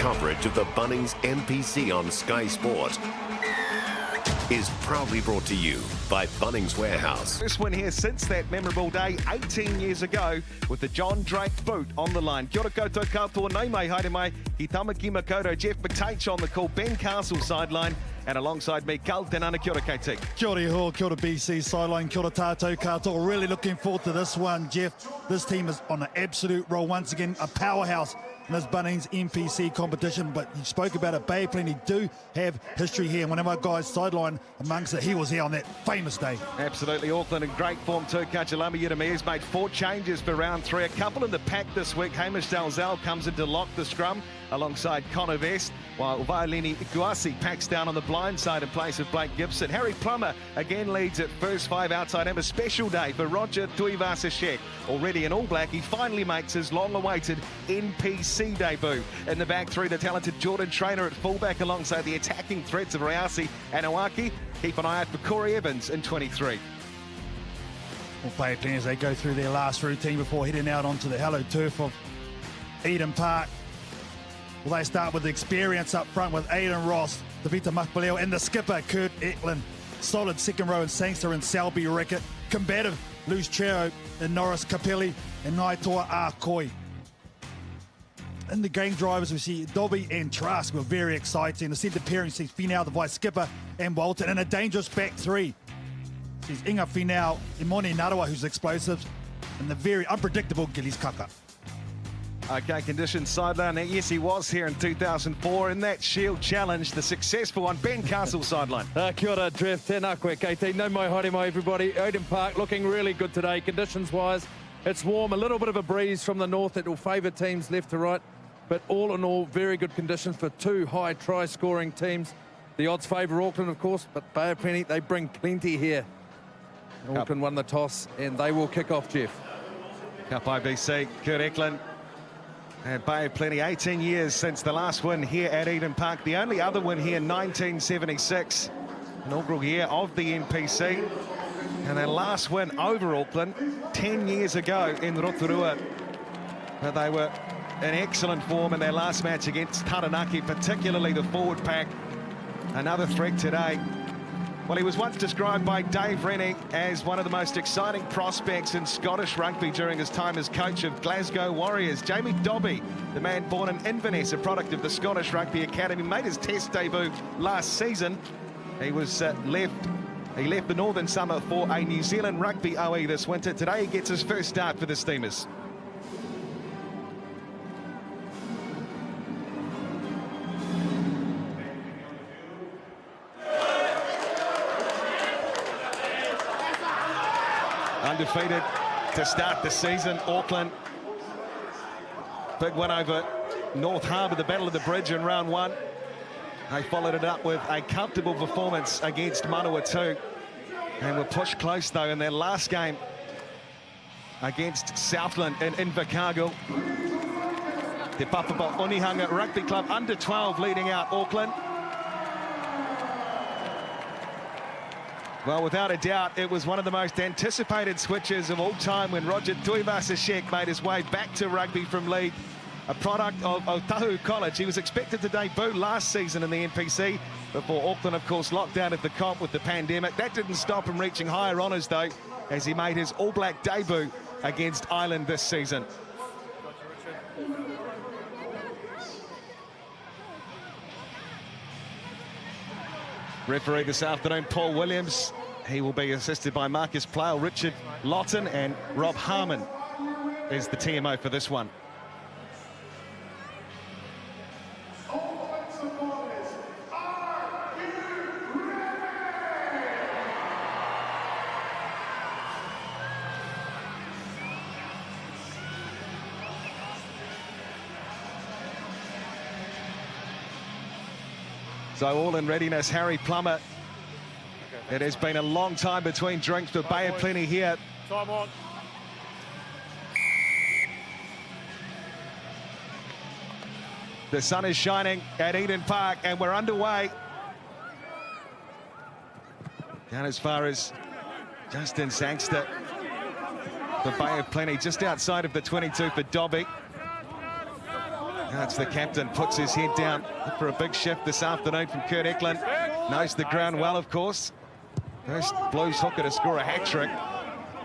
coverage of the Bunnings NPC on Sky Sport is proudly brought to you by Bunnings Warehouse. First win here since that memorable day 18 years ago with the John Drake boot on the line. Kia ora koutou katoa nei mai, haere mai, hi Tamaki Makoto, Jeff McTaich on the call, Ben Castle sideline, and alongside me, Carl Tenana. Kia ora KT. Kia ora iho, kia ora BC sideline, kia ora tātou katoa. Really looking forward to this one, Jeff. This team is on an absolute roll. Once again, a powerhouse in this Bunnings NPC competition, but you spoke about it, Bay Plenty do have history here, and one of our guys sideline amongst it, he was here on that famous day. Absolutely, Auckland in great form too. Kachalama Yudamia's made 4 changes for round 3, a couple in the pack this week. Hamish Dalzell comes in to lock the scrum alongside Connor Vest, while Vailini Guasi packs down on the blind side in place of Blake Gibson. Harry Plummer again leads at first 5 outside him. A special day for Roger Tuivasa-Sheck. Already in All Black, he finally makes his long-awaited NPC debut. In the back 3, the talented Jordan Trainer at fullback alongside the attacking threats of Rayasi and Owaki. Keep an eye out for Corey Evans in 23. Well, Bay Plenty as they go through their last routine before heading out onto the hallowed turf of Eden Park. Well, they start with the experience up front with Aidan Ross, Davita Makbaleo, and the skipper, Kurt Eklund. Solid second row in Sangster and Selby Rickett. Combative, Luz Chero and Norris Capelli and Naitoa Arkoi. In the game drivers, we see Dobby and Trask were very exciting. The centre pairing sees Finau, the vice skipper, and Walton, and a dangerous back 3. Sees Inga Finau, Imoni Narawa, who's explosive, and the very unpredictable Gillies Kaka. Okay, conditions sideline. Yes, he was here in 2004 in that Shield Challenge, the successful one. Ben Castle sideline. Kia ora, Drift, tēnā koe, KT. No mai, haere mai, everybody. Eden Park looking really good today. Conditions-wise, it's warm. A little bit of a breeze from the north that will favour teams left to right. But all in all, very good conditions for 2 high try-scoring teams. The odds favour Auckland, of course, but Bay of Plenty, they bring plenty here. Auckland won the toss, and they will kick off, Jeff. Cup IBC, Kurt Eklund. And Bay of Plenty, 18 years since the last win here at Eden Park. The only other win here, 1976, inaugural year of the NPC. And their last win over Auckland 10 years ago in Rotorua. But they were in excellent form in their last match against Taranaki, particularly the forward pack. Another threat today. Well, he was once described by Dave Rennie as one of the most exciting prospects in Scottish rugby during his time as coach of Glasgow Warriors. Jamie Dobby, the man born in Inverness, a product of the Scottish Rugby Academy, made his test debut last season. He was left the Northern Summer for a New Zealand Rugby OE this winter. Today he gets his first start for the Steamers. Undefeated to start the season, Auckland. Big win over North Harbour, the Battle of the Bridge in round 1. They followed it up with a comfortable performance against Manawatu. And were pushed close, though, in their last game against Southland in Invercargill. Te Papapa Onehunga Rugby Club under 12 leading out Auckland. Well, without a doubt, it was one of the most anticipated switches of all time when Roger Tuivasa-Sheck made his way back to rugby from league. A product of Otahu College. He was expected to debut last season in the NPC before Auckland, of course, locked down at the comp with the pandemic. That didn't stop him reaching higher honours, though, as he made his All Black debut against Ireland this season. Referee this afternoon, Paul Williams. He will be assisted by Marcus Plale, Richard Lawton, and Rob Harmon is the TMO for this one. So all in readiness, Harry Plummer. It has been a long time between drinks for Bay of Plenty here. Time on. The sun is shining at Eden Park and we're underway. Down as far as Justin Sangster. The Bay of Plenty just outside of the 22 for Dobby. That's the captain, puts his head down for a big shift this afternoon from Kurt Eklund. Knows the ground well, of course. First Blues hooker to score a hat-trick.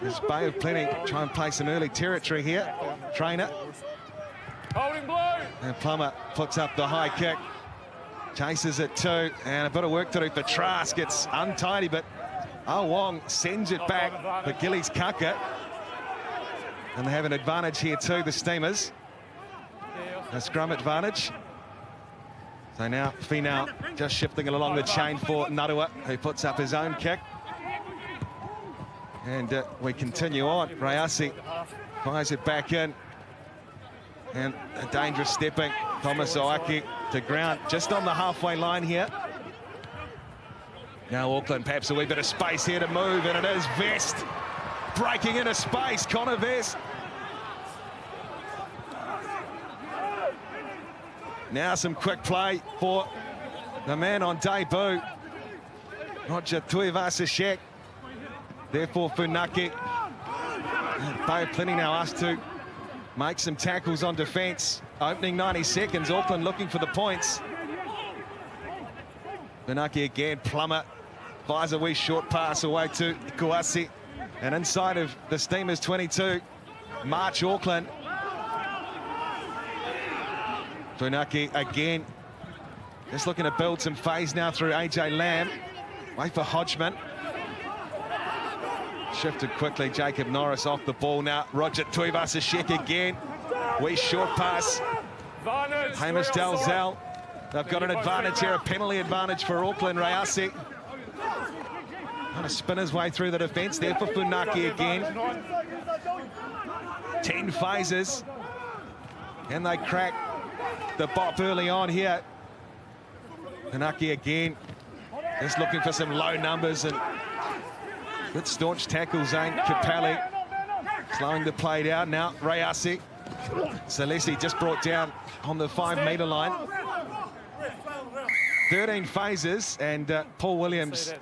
As Bay of Plenty try and play some early territory here. Trainer. And Plummer puts up the high kick. Chases it too, and a bit of work to do for Trask. It's untidy, but Wong sends it back for Gillies Kaka. And they have an advantage here too, the Steamers. A scrum advantage. So now Finau just shifting it along the chain for Narua, who puts up his own kick. And we continue on. Rayasi fires it back in. And a dangerous stepping. Thomas Oaki to ground just on the halfway line here. Now Auckland perhaps a wee bit of space here to move, and it is Vest breaking into space. Connor Vest. Now some quick play for the man on debut, Roger Tuivasa-Sheck. Therefore Funaki. Bay of Plenty now asked to make some tackles on defence. Opening 90 seconds, Auckland looking for the points. Funaki again, Plummer fires a wee short pass away to Kuasi. And inside of the Steamers 22, March Auckland. Funaki again, just looking to build some phase now through AJ Lamb. Wait for Hodgman. Shifted quickly, Jacob Norris off the ball now. Roger Tuivasa-Sheck again. Wee short pass. Hamish Dalzell. They've got an advantage here, a penalty advantage for Auckland. Rayasi trying to spin his way through the defence there for Funaki again. 10 phases. Can they crack the BOP early on here? Funaki again, just looking for some low numbers, and good staunch tackle, Zane Capelli. Slowing the play down now, Rayasi. Salesi just brought down on the 5-metre line. 13 phases, and Paul Williams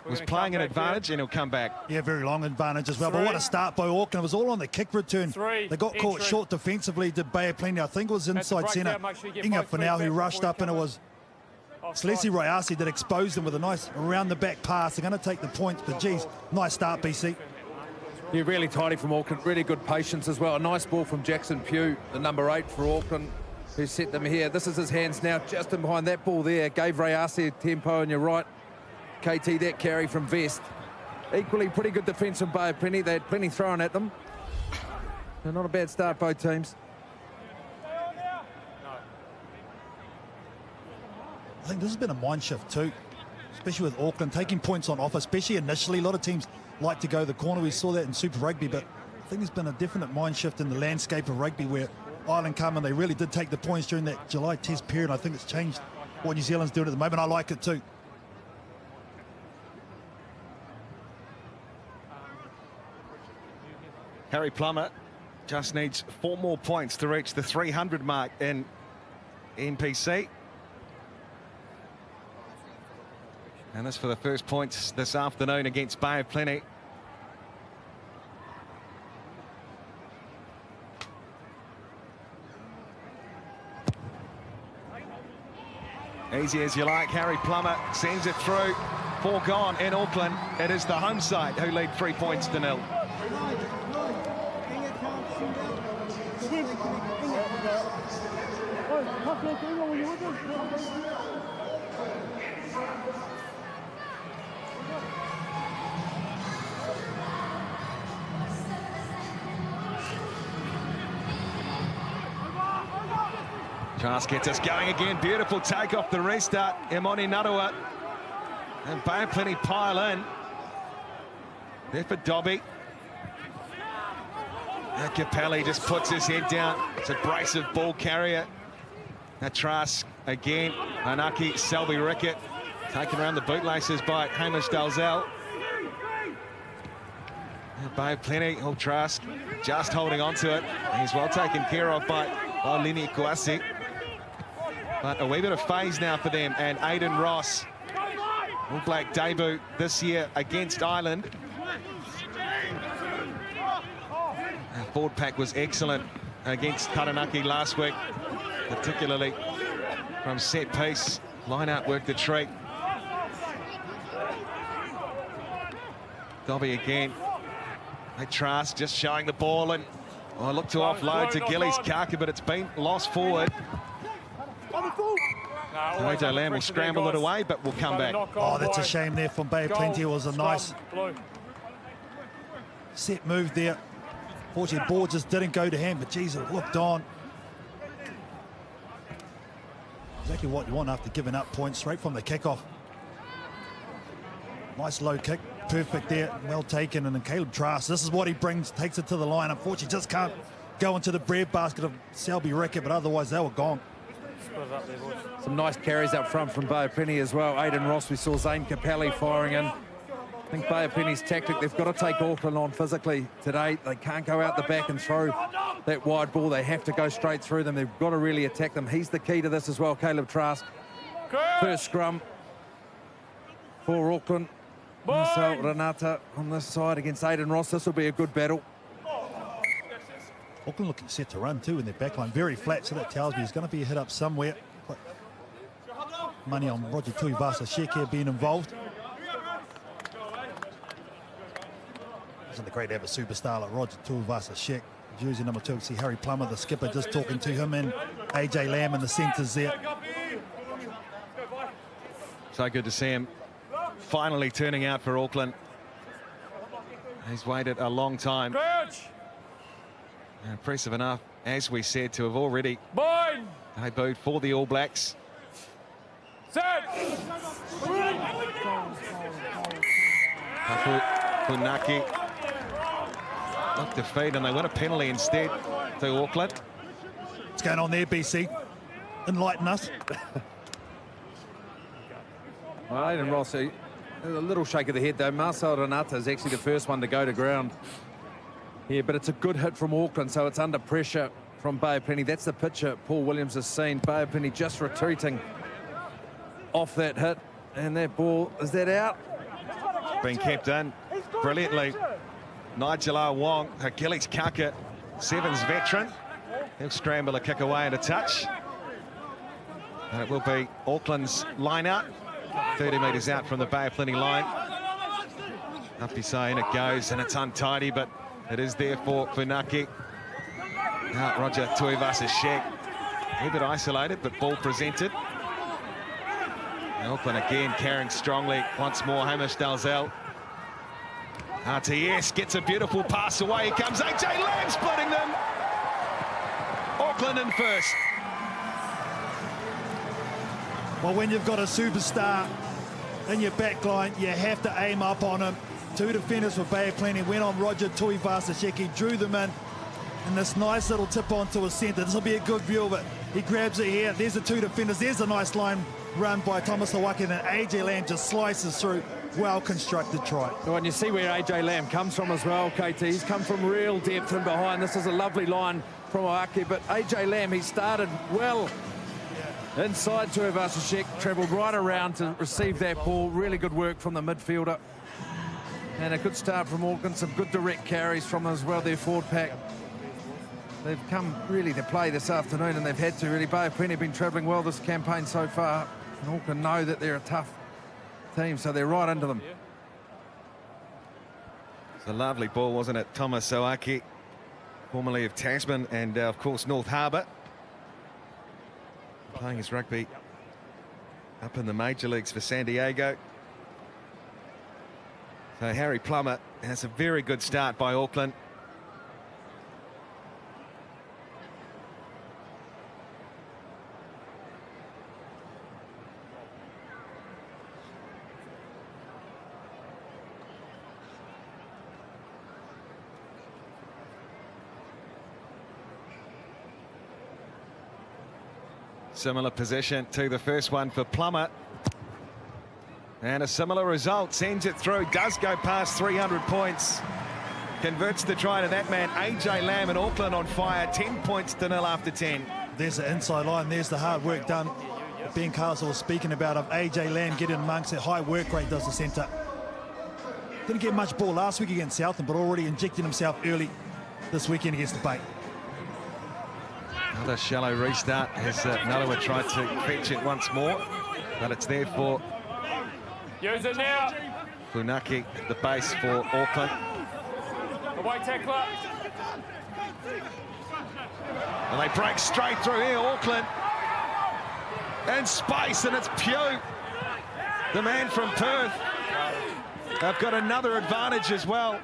was playing an advantage, and he'll come back. Yeah, very long advantage as well. But what a start by Auckland. It was all on the kick return. They got caught short defensively, did Bay of Plenty. I think it was inside centre. Inga Finau, who rushed up, and it was Salesi Rayasi that exposed them with a nice around-the-back pass. They're going to take the points, but geez, nice start, BC. Yeah, really tidy from Auckland, really good patience as well. A nice ball from Jackson Pugh, the number 8 for Auckland, who set them here. This is his hands now, just in behind that ball there. Gave Rayasi tempo on your right. KT, that carry from Vest. Equally pretty good defence from Bay of Plenty. They had plenty thrown at them. And not a bad start, both teams. I think this has been a mind shift too, especially with Auckland taking points on offer, especially initially. A lot of teams like to go the corner. We saw that in Super Rugby, but I think there's been a definite mind shift in the landscape of rugby where Ireland come and they really did take the points during that July test period. I think it's changed what New Zealand's doing at the moment. I like it too. Harry Plummer just needs 4 more points to reach the 300 mark in NPC. And this for the first points this afternoon against Bay of Plenty. Easy as you like, Harry Plummer sends it through. 4 gone in Auckland. It is the home side who lead 3 points to 0. Trask gets us going again. Beautiful take off the restart. Emoni Narua. And Bay of Plenty pile in. There for Dobby. Capelli just puts his head down. It's a abrasive ball carrier. Now Trask again. Anaki Selby Rickett. Taken around the bootlaces by Hamish Dalzell. Bay of Plenty. Oh, Trask just holding on to it. He's well taken care of by Lini Kuasi. But a wee bit of phase now for them, and Aidan Ross, All Black debut this year against Ireland. Forward pack was excellent against Taranaki last week. particularly from set piece. Line out work the treat. Dobby again. Hey, Trask just showing the ball and look to offload to Gillies Kaka, but it's been lost forward. So AJ Lamb will scramble it away, but will come back. Oh, that's a shame there from Bay of Plenty. It was a nice set move there. Fortunately, ball just didn't go to him, but geez, it looked on. Exactly what you want after giving up points straight from the kickoff. Nice low kick, perfect there, well taken. And then Caleb Trask, this is what he brings, takes it to the line. Unfortunately, just can't go into the breadbasket of Selby Rickett, but otherwise they were gone. Some nice carries up front from Bay of Plenty as well. Aidan Ross, we saw Zane Capelli firing in. I think Bay of Plenty's tactic, they've got to take Auckland on physically today. They can't go out the back and throw that wide ball. They have to go straight through them. They've got to really attack them. He's the key to this as well, Caleb Trask. First scrum for Auckland. Marcel Renata on this side against Aidan Ross. This will be a good battle. Auckland looking set to run too in their backline. Very flat, so that tells me he's going to be a hit up somewhere. Money on Roger Tuivasa-Sheck here being involved. Isn't it great to have a superstar like Roger Tuivasa-Sheck? Jersey number 2, see Harry Plummer, the skipper, just talking to him, and AJ Lamb in the centres there. So good to see him finally turning out for Auckland. He's waited a long time. Impressive enough, as we said, to have already debuted for the All Blacks. Funaki looked to feed, and they win a penalty instead to Auckland. What's going on there, BC? Enlighten us. Well, Aidan Ross, a little shake of the head though. Marcel Renata is actually the first one to go to ground here, but it's a good hit from Auckland, so it's under pressure from Bay of Plenty. That's the picture Paul Williams has seen. Bay of Plenty just retreating off that hit, and that ball, is that out? Being kept in brilliantly. Nigel R. Wong, Achilles Kaka, Sevens veteran. He'll scramble a kick away and a touch. And it will be Auckland's line out. 30 metres out from the Bay of Plenty line. Apisai, in it goes, and it's untidy, but it is there for Funaki. Now Roger Tuivasa-Sheck. A bit isolated, but ball presented. And Auckland again carrying strongly once more. Hamish Dalzell. RTS gets a beautiful pass away. Here comes AJ Lamb splitting them. Auckland in first. Well, when you've got a superstar in your backline, you have to aim up on him. 2 defenders for Bay of Plenty went on Roger Tuivasa-Sheck. He drew them in. And this nice little tip onto his centre. This will be a good view of it. He grabs it here. There's the 2 defenders. There's a nice line run by Thomas Hawaki, and then AJ Lamb just slices through. Well-constructed try. Well, and you see where AJ Lamb comes from as well, KT. He's come from real depth and behind. This is a lovely line from Hawaki, but AJ Lamb, he started well inside Tuivasa-Sheck, travelled right around to receive that ball. Really good work from the midfielder. And a good start from Auckland. Some good direct carries from as well, their forward pack. They've come really to play this afternoon, and they've had to really. Bay of Plenty have been travelling well this campaign so far. And Auckland know that they're a tough team, so they're right under them. It's a lovely ball, wasn't it? Thomas Hawaki, formerly of Tasman and, of course, North Harbour. Playing his rugby up in the major leagues for San Diego. So Harry Plummer has a very good start by Auckland. Similar position to the first one for Plummer. And a similar result, sends it through, does go past 300 points. Converts the try to that man, AJ Lamb, and Auckland on fire, 10 points to 0 after 10. There's the inside line, there's the hard work done. Ben Castle was speaking about of AJ Lamb getting amongst it. High work rate does the centre. Didn't get much ball last week against Southland, but already injecting himself early this weekend against the Bay. Another shallow restart as Nalawa tried to fetch it once more, but it's there for Use it now. Funaki at the base for Auckland. Away tackler. And they break straight through here, Auckland. And space, and it's Pugh, the man from Perth. They've got another advantage as well.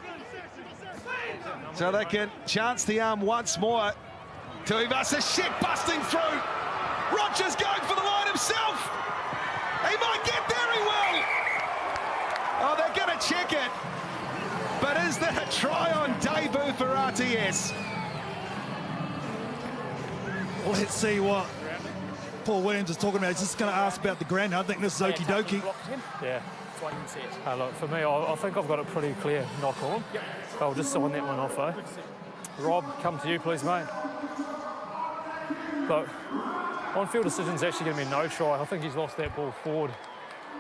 So they can chance the arm once more. Tuivasa Sheck busting through. Rogers going for the line himself. He might get there, he will. Oh, they're going to check it. But is that a try on debut for RTS? Let's see what Paul Williams is talking about. He's just going to ask about the ground. I think this is okie dokie. Yeah. Look, for me, I think I've got it pretty clear knock on. I'll just sign that one off, though. Rob, come to you, please, mate. Look, on-field decision's actually going to be no try. I think he's lost that ball forward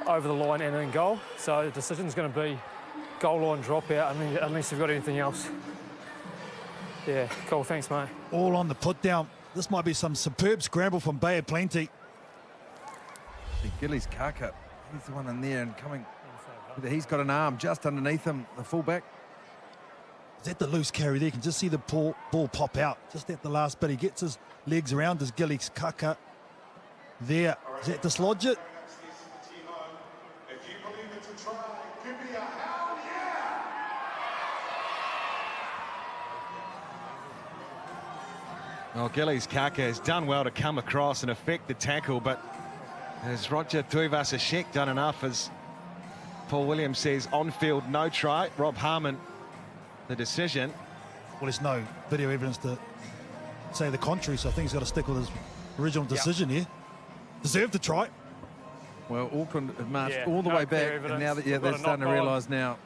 over the line and in goal. So the decision's going to be goal line dropout, unless you've got anything else. Yeah, cool, thanks, mate. All on the put down. This might be some superb scramble from Bay of Plenty. Gillies Kaka, he's the one in there and coming. He's got an arm just underneath him, the fullback. Is that the loose carry there? You can just see the ball pop out just at the last bit. He gets his legs around his Gillies Kaka there. Is that dislodge it? Well, Gillies Kaka has done well to come across and affect the tackle, but has Roger Tuivasa Sheck done enough? As Paul Williams says, on-field no try. Rob Harmon, the decision. Well, there's no video evidence to say the contrary, so I think he's got to stick with his original decision here. Deserved to try. Well, Auckland have marched all the way back, and now that they're starting to realise now.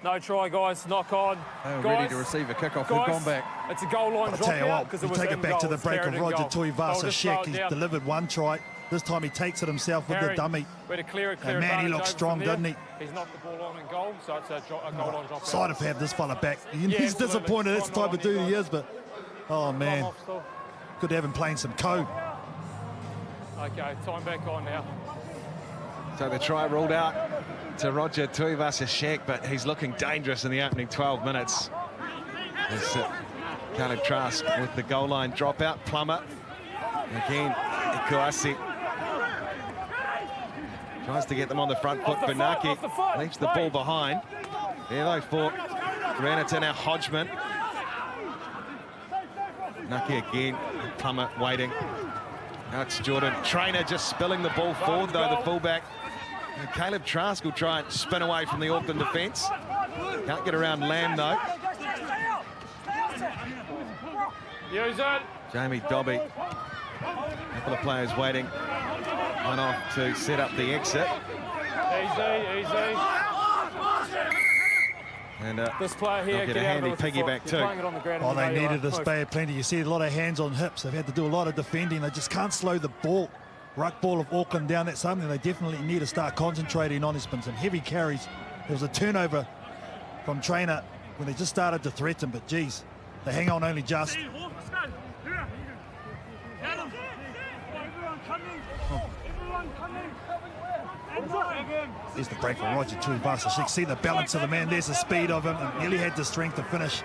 No try, guys. Knock on. They're guys, ready to receive a kick-off. Guys, They've gone back. It's a goal line I'll drop tell you out what, because we it was take in it back to goal. the break It's of carried in Roger goal. Tuivasa Just Sheck. slow it He's down. delivered one try. This time he takes it himself with the Carry. dummy. Way to clear And man, he advantage looks over strong, from there. doesn't he? He's knocked the ball on in goal, so it's a goal line drop Side out. of have this fella back. He's absolutely. disappointed. It's the type of dude he is, but oh man, Off still. good to have him playing some code. Okay, time back on now. So the try ruled out to Roger Tuivasa Sheck, but he's looking dangerous in the opening 12 minutes. As Caleb Trask with the goal line dropout. Plummer. Again, Ikuasi tries to get them on the front foot. Funaki leaves the ball behind. There they fought. Ran it to now Hodgman. Funaki again. Plummer waiting. Now it's Jordan Trainer just spilling the ball forward, though, the fullback. And Caleb Trask will try and spin away from the Auckland defence. Can't get around Lamb, though. Use it. Jamie Dobby. A couple of players waiting. One off to set up the exit. Easy, easy. And This player here, they'll get a out of handy it with the foot. piggyback You're too. playing it on the ground Oh, and you they know you needed are. this Bay of Plenty. You see a lot of hands on hips. They've had to do a lot of defending. They just can't slow the ball. Ruck ball of Auckland down. That's something they definitely need to start concentrating on. There's been some heavy carries. There was a turnover from Trainer when they just started to threaten, but geez, they hang on only just. There's the break for Roger Tuivasa. You can see the balance of the man. There's the speed of him, and nearly had the strength to finish.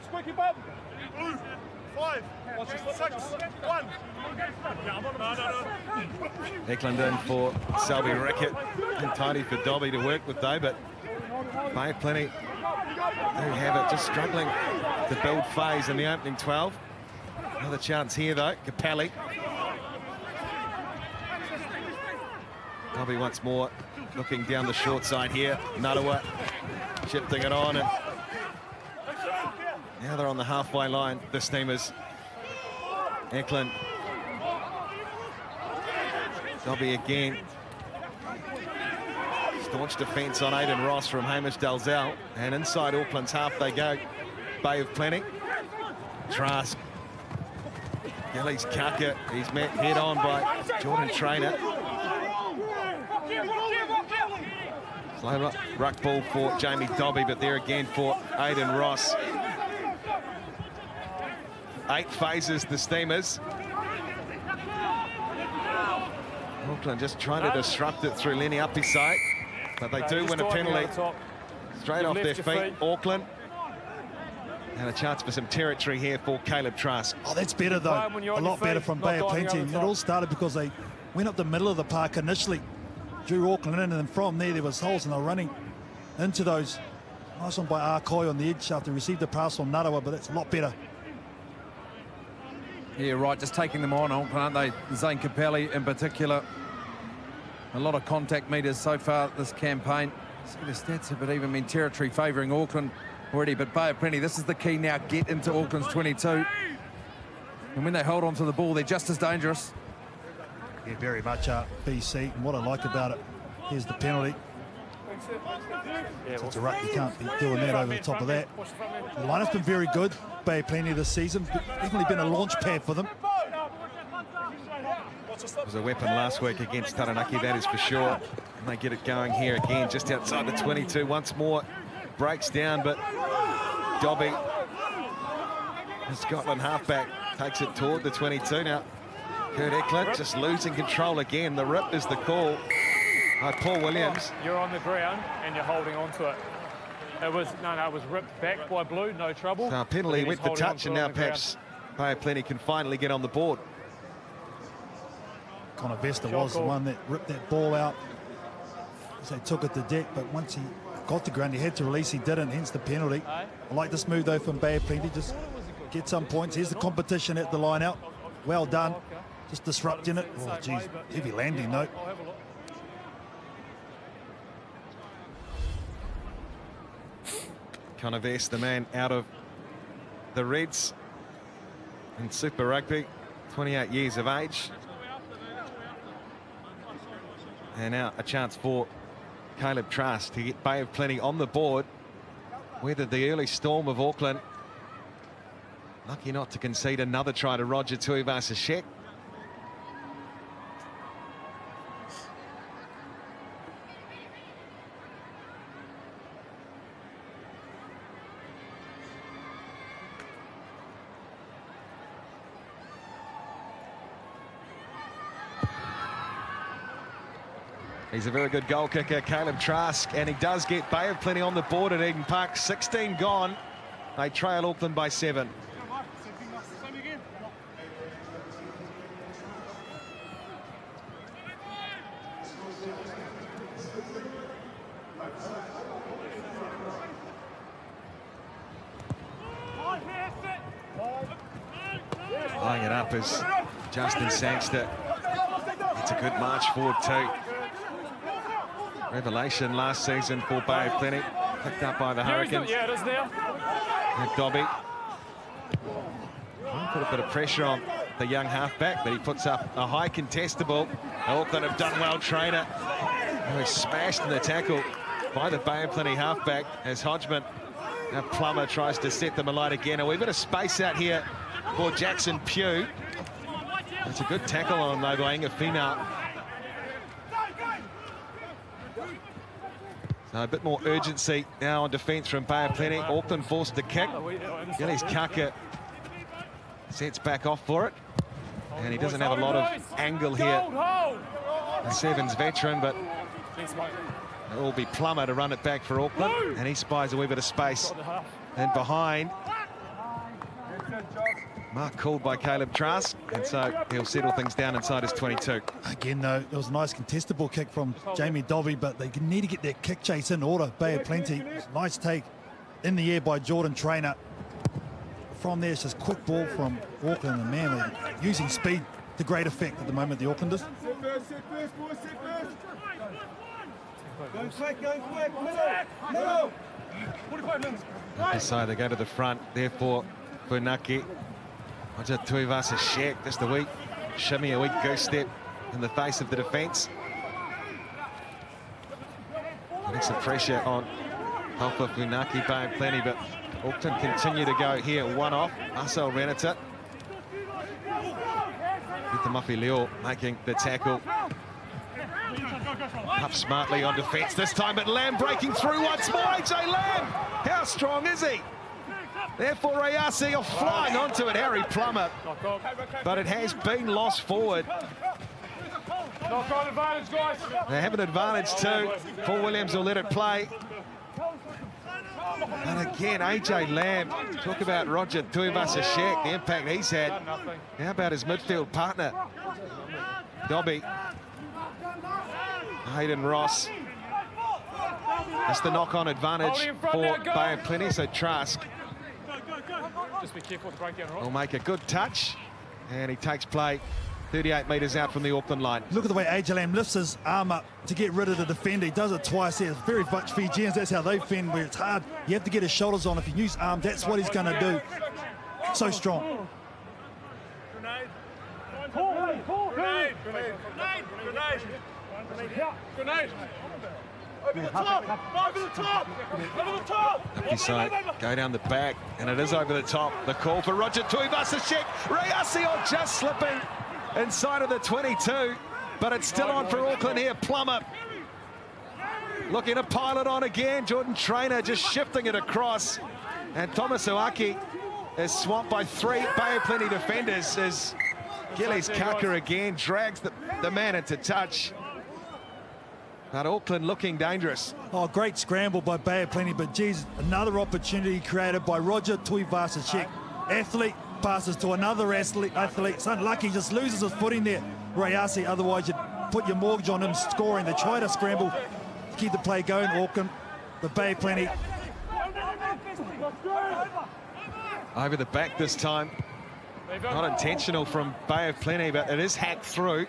Squeaky bum. 5, 6, 1. Eklund in for Selby Rickett. And tidy for Dobby to work with, though, but Bay of Plenty do have it, just struggling to build phase in the opening 12. Another chance here, though. Capelli. Dobby once more looking down the short side here. Narawa shifting it on, and now they're on the halfway line, the Steamers. Eklund. Dobby again. Staunch defence on Aidan Ross from Hamish Dalzell. And inside Auckland's half they go. Bay of Plenty. Trask. Gillies Kaka. He's met head on by Jordan Trainer. Slow ruck ball for Jamie Dobby, but there again for Aidan Ross. 8 phases, the Steamers. Auckland just trying to disrupt it through Lenny Apisai, but they do win a penalty straight off their feet. Auckland. And a chance for some territory here for Caleb Trask. Oh, that's better though. A lot better from Bay of Plenty. And it all started because they went up the middle of the park initially, drew Auckland in, and then from there was holes and they're running into those. Nice one by Arkoi on the edge after he received the pass from Narawa, but it's a lot better. Yeah, right, just taking them on, aren't they? Zane Capelli in particular. A lot of contact meters so far this campaign. See the stats have it even been territory favouring Auckland already, but Bay of Plenty, this is the key now, get into Auckland's 22. And when they hold on to the ball, they're just as dangerous. Yeah, very much BC, and what I like about it, here's the penalty. So it's a ruck, you can't be doing that over the top of that. The lineup's been very good, Bay of Plenty this season. Definitely been a launch pad for them. It was a weapon last week against Taranaki, that is for sure. And they get it going here again, just outside the 22 once more. Breaks down, but Dobby, the Scotland halfback, takes it toward the 22 now. Kurt Eklund just losing control again. The rip is the call by Paul Williams. You're on the ground and you're holding on to it. It was it was ripped back by Blue, no trouble. So penalty went for touch, and now perhaps Bay of Plenty can finally get on the board. Connor Vesta was the one that ripped that ball out as they took it to deck, but once he got the ground, he had to release, he didn't, hence the penalty. I like this move though from Bay of Plenty, just get some points. Here's the competition at the line out. Well done, just disrupting it. Oh geez, heavy landing though. Connor Vest, the man out of the Reds in Super Rugby, 28 years of age. And now a chance for Caleb Trask to get Bay of Plenty on the board. Weathered the early storm of Auckland. Lucky not to concede another try to Roger Tuivasa-Sheck. He's a very good goal kicker, Caleb Trask, and he does get Bay of Plenty on the board at Eden Park. 16 gone. They trail Auckland by 7. Eyeing it up is Justin Sangster. It's a good march forward too. Revelation last season for Bay of Plenty, picked up by the Hurricanes. Yeah, it is now. And Dobby put a bit of pressure on the young halfback, but he puts up a high contestable. Auckland have done well, Trainer. He smashed in the tackle by the Bay of Plenty halfback as Hodgman. Now Plummer tries to set them alight again. A wee bit of space out here for Jackson Pugh. It's a good tackle on though by Ingafina. So a bit more urgency now on defence from Bay of Plenty. Auckland forced to kick. Gillies Kaka sets back off for it. And he doesn't have a lot of angle here. The Sevens veteran, but it will be Plummer to run it back for Auckland. And he spies a wee bit of space. And behind, mark called by Caleb Trask, and so he'll settle things down inside his 22. Again, though, it was a nice contestable kick from Jamie Dobby, but they need to get their kick chase in order. Bay of Plenty, nice take in the air by Jordan Trainer. From there, it's just quick ball from Auckland, and man, they're using speed to great effect at the moment, the Aucklanders. So they go to the front, therefore Funaki. Roger Tuivasa-Sheck, just a weak shimmy, a weak goose step in the face of the defence. Putting some pressure on Alpha Funaki, Bay of Plenty, but Auckland continue to go here, one off. Marcel Renata. With the Muffy Leo making the tackle. Up smartly on defence this time, but Lamb breaking through once more. AJ Lamb, how strong is he? Therefore, Rayasi are flying onto it, Harry Plummer. But it has been lost forward. Knock on advantage, guys. They have an advantage too. Paul Williams will let it play. And again, AJ Lamb, talk about Roger Tuivasa-Sheck, the impact he's had. How about his midfield partner, Dobby? Hayden Ross. That's the knock-on advantage for Bay of Plenty, so Trask Just be careful with the breakdown, Ross. will make a good touch. And he takes play 38 metres out from the Auckland line. Look at the way AJ Lamb lifts his arm up to get rid of the defender. He does it twice here. It's very much Fijians. That's how they fend, where it's hard. You have to get his shoulders on. If you use arm, that's what he's going to do. So strong. Grenade. Grenade. Grenade. Grenade. Over the top. Over the top. Over the top. So go down the back, and it is over the top. The call for Roger Tuivasa-Sheck. Rayasi just slipping inside of the 22, but it's still on for Auckland here. Plummer looking to pile it on again. Jordan Traynor just shifting it across, and Thomas Oaki is swamped by 3 Bay of Plenty defenders as Gillies Kaka again drags the man into touch. But Auckland looking dangerous. Oh, great scramble by Bay of Plenty, but geez, another opportunity created by Roger Tuivasa-Sheck. Athlete passes to another athlete. It's unlucky, just loses his footing there. Rayasi, otherwise you'd put your mortgage on him scoring. They try to scramble to keep the play going, Auckland. But Bay of Plenty. Over the back this time. Not intentional from Bay of Plenty, but it is hacked through.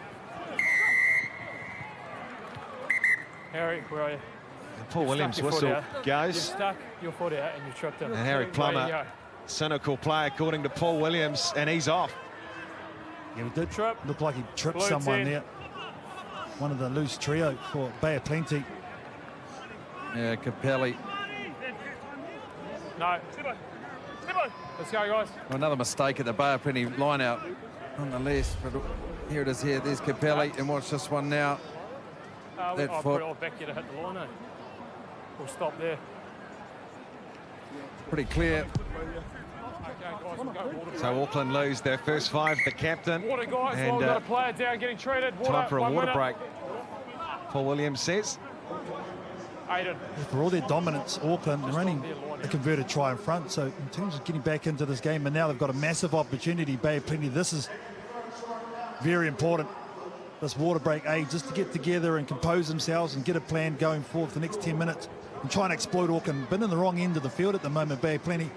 Harry, where are you? And Paul Williams' Stuck your foot whistle out. You've goes. stuck your foot out and you tripped him. And Harry Plummer, cynical play according to Paul Williams, and he's off. Yeah, he did Trip. look like he tripped Blue someone 10. there. One of the loose trio for Bay of Plenty. Yeah, Capelli. No. Let's go, guys. Another mistake at the Bay of Plenty line out nonetheless, but here it is here. There's Capelli, and watch this one now. That I'll foot. put it all back here to hit the line, eh? We'll stop there. Pretty clear. Okay, guys, we'll go. Water, So Auckland lose their first 5, the captain. water guys, And, while we've got a player down getting treated. Water, Time for a 1 water minute. break, Paul Williams says. Aiden. For all their dominance, Auckland, they're only a converted try in front. So in terms of getting back into this game, and now they've got a massive opportunity, Bay of Plenty. This is very important. This water break, just to get together and compose themselves and get a plan going forward for the next 10 minutes and try and exploit Auckland. Been in the wrong end of the field at the moment, Bay of Plenty.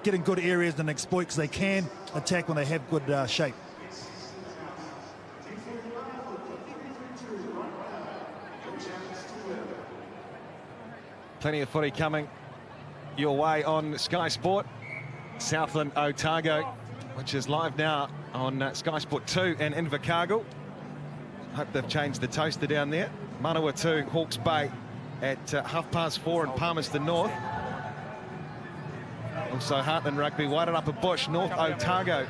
Getting good areas and exploit because they can attack when they have good shape. Plenty of footy coming your way on Sky Sport. Southland Otago, which is live now on Sky Sport 2 and Invercargill. Hope they've changed the toaster down there. Manawatu, Hawke's Bay at 4:30 in Palmerston North. Also Heartland Rugby, White Upper Bush, North Otago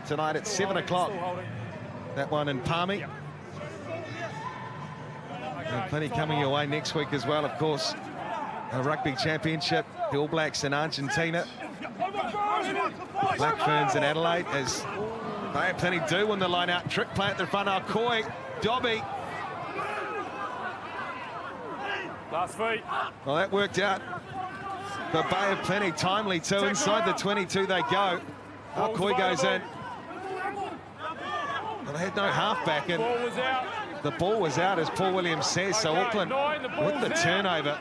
tonight at 7 o'clock. That one in Palmy. And plenty coming your way next week as well, of course. A rugby championship, the All Blacks in Argentina. Black Ferns in Adelaide, as Bay of Plenty do win the line out. Trick play at the front, Alcoy, Dobby. Last feet. Well, that worked out. The Bay of Plenty timely too. Inside the 22 they go. Alcoy goes in. Well, they had no halfback, and Ball was out. the ball was out, as Paul Williams says. So Okay, Auckland 9, the ball's with the out. turnover.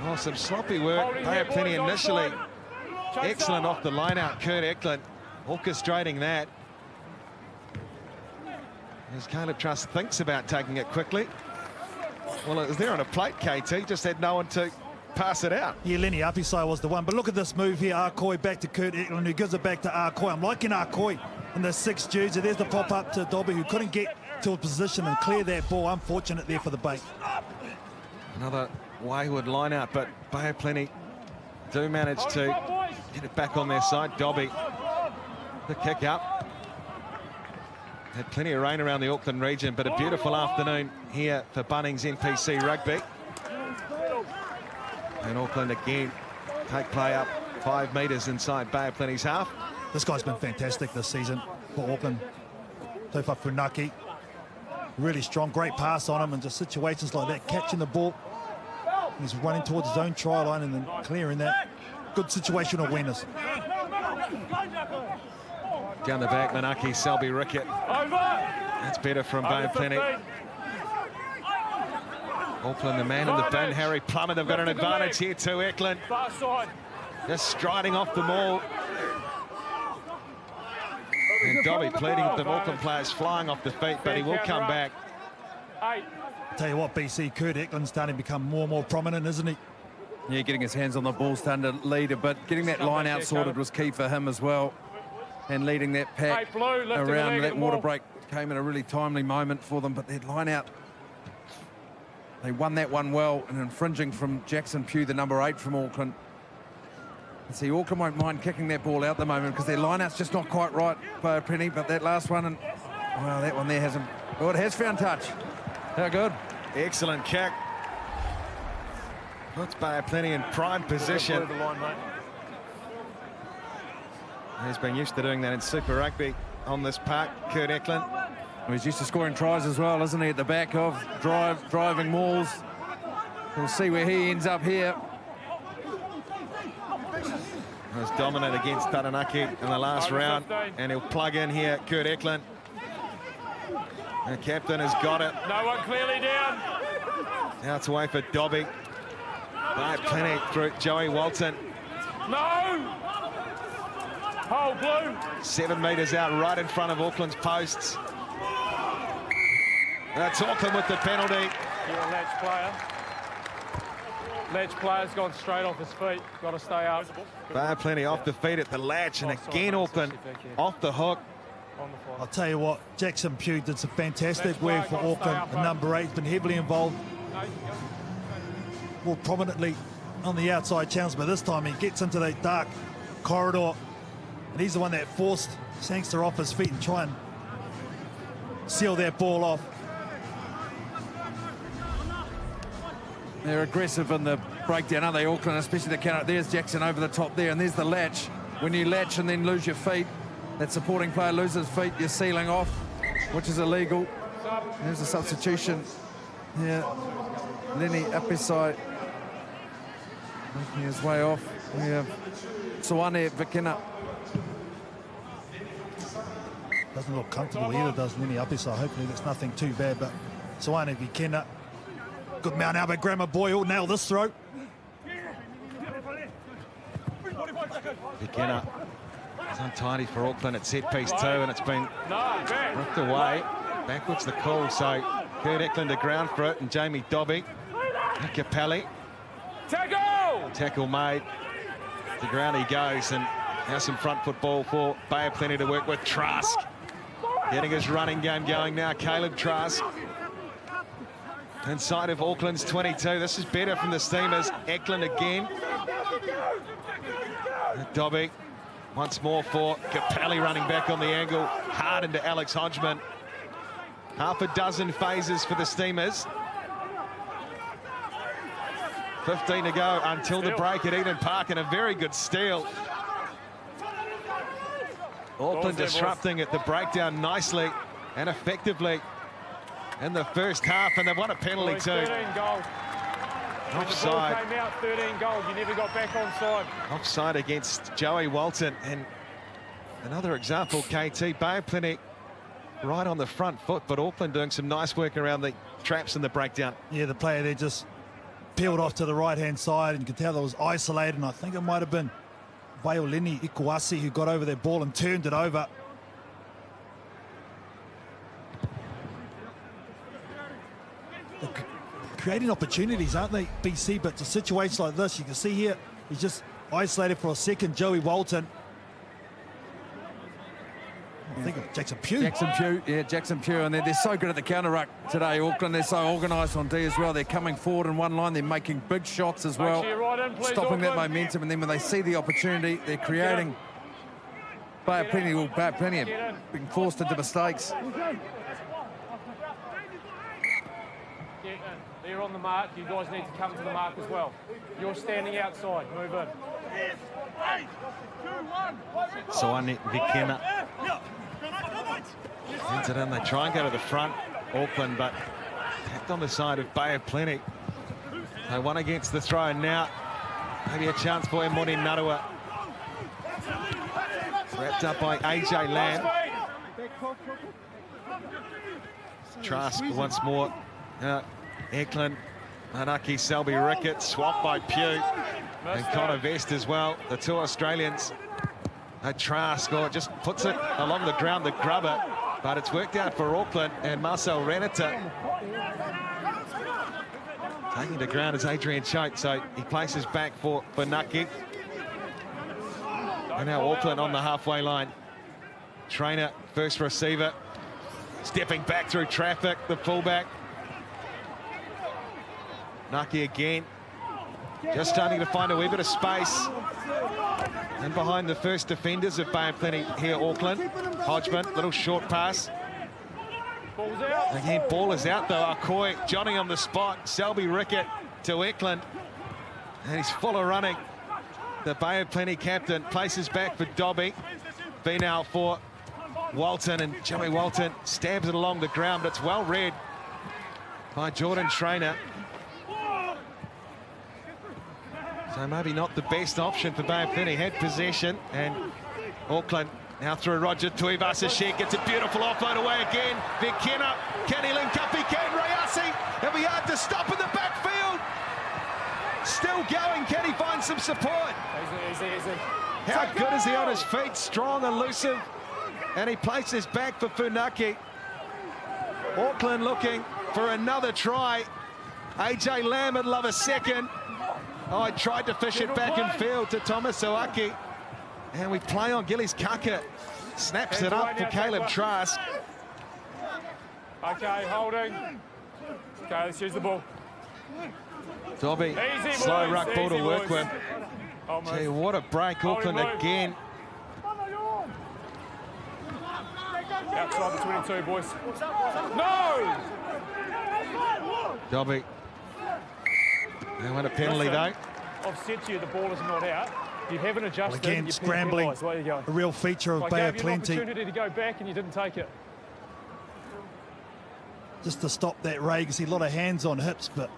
Oh, some sloppy work. Holding Bay of that, Plenty boys, initially onside. Chase excellent up. off the line out. Kurt Eklund orchestrating that. As Caleb Truss thinks about taking it quickly. Well, it was there on a plate, KT, just had no one to pass it out. Yeah, Lenny Apisai was the one. But look at this move here. Arcoy back to Kurt Eklund, who gives it back to Arcoy. I'm liking Arcoy in the 6th jersey. There's the pop-up to Dobby, who couldn't get to a position and clear that ball. Unfortunate there for the Bay. Another wayward line out, but Bay of Plenty do manage to get it back on their side. Dobby, the kick out. Had plenty of rain around the Auckland region, but a beautiful afternoon here for Bunnings NPC Rugby. And Auckland again take play up 5 metres inside Bay of Plenty's half. This guy's been fantastic this season for Auckland. Tofa Funaki, really strong, great pass on him, and just situations like that, catching the ball. He's running towards his own try line and then clearing that. Good situational awareness. Down the back, Manaki, Selby, Rickett. That's better from Bay of Plenty. Auckland, the man in the bin, Harry Plummer. They've got an advantage here too, Auckland. Just striding off the maul. And Dobby pleading with the Auckland players flying off the feet, but he will come back. I'll tell you what, BC, Kurt Eklund's starting to become more and more prominent, isn't he? Yeah, getting his hands on the ball, starting to lead a bit. Getting that line out sorted was key for him as well. And leading that pack around that water break came at a really timely moment for them, but their line out, they won that one well, and infringing from Jackson Pugh, the number 8 from Auckland. And see, Auckland won't mind kicking that ball out at the moment because their line out's just not quite right, Bay of Plenty, but that last one, and well, that one there hasn't, well, it has found touch. How good. Excellent kick. Puts Bay of Plenty in prime position. He's been used to doing that in Super Rugby on this park, Kurt Eklund. He's used to scoring tries as well, isn't he, at the back of driving mauls. We'll see where he ends up here. He was dominant against Taranaki in the last round, and he'll plug in here, Kurt Eklund. The captain has got it. No one clearly down. Now it's away for Dobby. Bay of Plenty through Joey Walton. No! Hole blue. 7 metres out, right in front of Auckland's posts. That's Auckland with the penalty. You're a ledge player. Ledge player's gone straight off his feet. Got to stay up. Bay of Plenty off the feet at the latch, and again Auckland off the hook. I'll tell you what, Jackson Pugh did some fantastic work for Auckland. The number 8's been heavily involved, more prominently on the outside channels, but this time he gets into that dark corridor, and he's the one that forced Sangster off his feet and try and seal that ball off. They're aggressive in the breakdown, aren't they, Auckland, especially the counter. There's Jackson over the top there, and there's the latch. When you latch and then lose your feet, that supporting player loses feet, you're sealing off, which is illegal. There's a substitution. Yeah, Lenny Apisai making his way off. We have Soane Vikina. Doesn't look comfortable either, does Lenny Apisai. Hopefully that's nothing too bad, but Soane Vikina. Good Mount Albert Grammar Boyle, nail this throw. Vikina is untidy for Auckland at set piece 2, and it's been ripped away. Backwards the call, so Kurt Eklund to ground for it, and Jamie Dobby. Capelli. Tackle made. To ground he goes, and now some front foot ball for Bay of Plenty to work with. Trask getting his running game going now. Caleb Trask inside of Auckland's 22. This is better from the Steamers. Eklund again. Dobby once more for Capelli, running back on the angle. Hard into Alex Hodgman. Half a dozen phases for the Steamers. 15 to go until the break at Eden Park, and a very good steal. Auckland disrupting at the breakdown nicely and effectively in the first half, and they've won a penalty too. 13 goals. Offside. When the ball came out, 13 goals. You never got back onside. Offside against Joey Walton, and another example, KT, Bay of Plenty right on the front foot, but Auckland doing some nice work around the traps and the breakdown. Yeah, the player there just peeled off to the right-hand side, and you could tell that was isolated, and I think it might have been Vaiolini Ikuasi who got over that ball and turned it over. They're creating opportunities, aren't they, BC? But to situations like this, you can see here, he's just isolated for a second, Joey Walton. I think of Jackson Pugh. Jackson Pugh, and they're so good at the counter-ruck today, Auckland. They're so organised on D as well. They're coming forward in one line. They're making big shots as well, Right in, please, stopping that Auckland. momentum, and then when they see the opportunity, they're creating Bay Plenty have been forced into mistakes. Get in. They're on the mark. You guys need to come to the mark as well. You're standing outside. Move in. Soane Vikena sends it in. They try and go to the front, Auckland, but tapped on the side of Bay of Plenty. They won against the throw now. Maybe a chance for Emoni Narua. Wrapped up by AJ Lamb. Trask once more. Eklund, Manaki, Selby Rickett, swapped by Pugh. And Connor Vest as well, the two Australians. Trask just puts it along the ground, the grubber, but it's worked out for Auckland, and Marcel Renata taking the ground is Adrian Choate, so he places back for Naki. And now Auckland on the halfway line. Trainer, first receiver, stepping back through traffic, the fullback. Naki again, just starting to find a wee bit of space. And behind the first defenders of Bay of Plenty here, Auckland. Hodgman, little short pass. Again, ball is out though. Akoi, Johnny on the spot. Selby Rickett to Eklund. And he's full of running. The Bay of Plenty captain places back for Dobby. Vinal for Walton, and Jimmy Walton stabs it along the ground, but it's well read by Jordan Trainer. So maybe not the best option for Bay of Plenty. Had possession, and Auckland now through Roger Tuivasa-Sheck. Gets a beautiful offload away again. Vikena, can he link up? He can. Rayasi, it'll be hard to stop in the backfield. Still going, can he find some support? Easy. How good is he on his feet? Strong, elusive, and he places back for Funaki. Auckland looking for another try. AJ Lamb would love a second. Oh, he tried to fish it back in field to Thomas Oaki. And we play on Gillies Kaka. Snaps it up for Caleb Trask. Okay, holding. Okay, let's use the ball. Dobby, slow ruck ball to work with. Gee, what a break, Auckland again. Outside the 22, boys. No! Dobby. They want a penalty though. I've said to you the ball is not out. You haven't adjusted. Again, scrambling, a real feature of Bay of Plenty. I gave you an opportunity to go back and you didn't take it. Just to stop that Ray, you can see a lot of hands on hips, but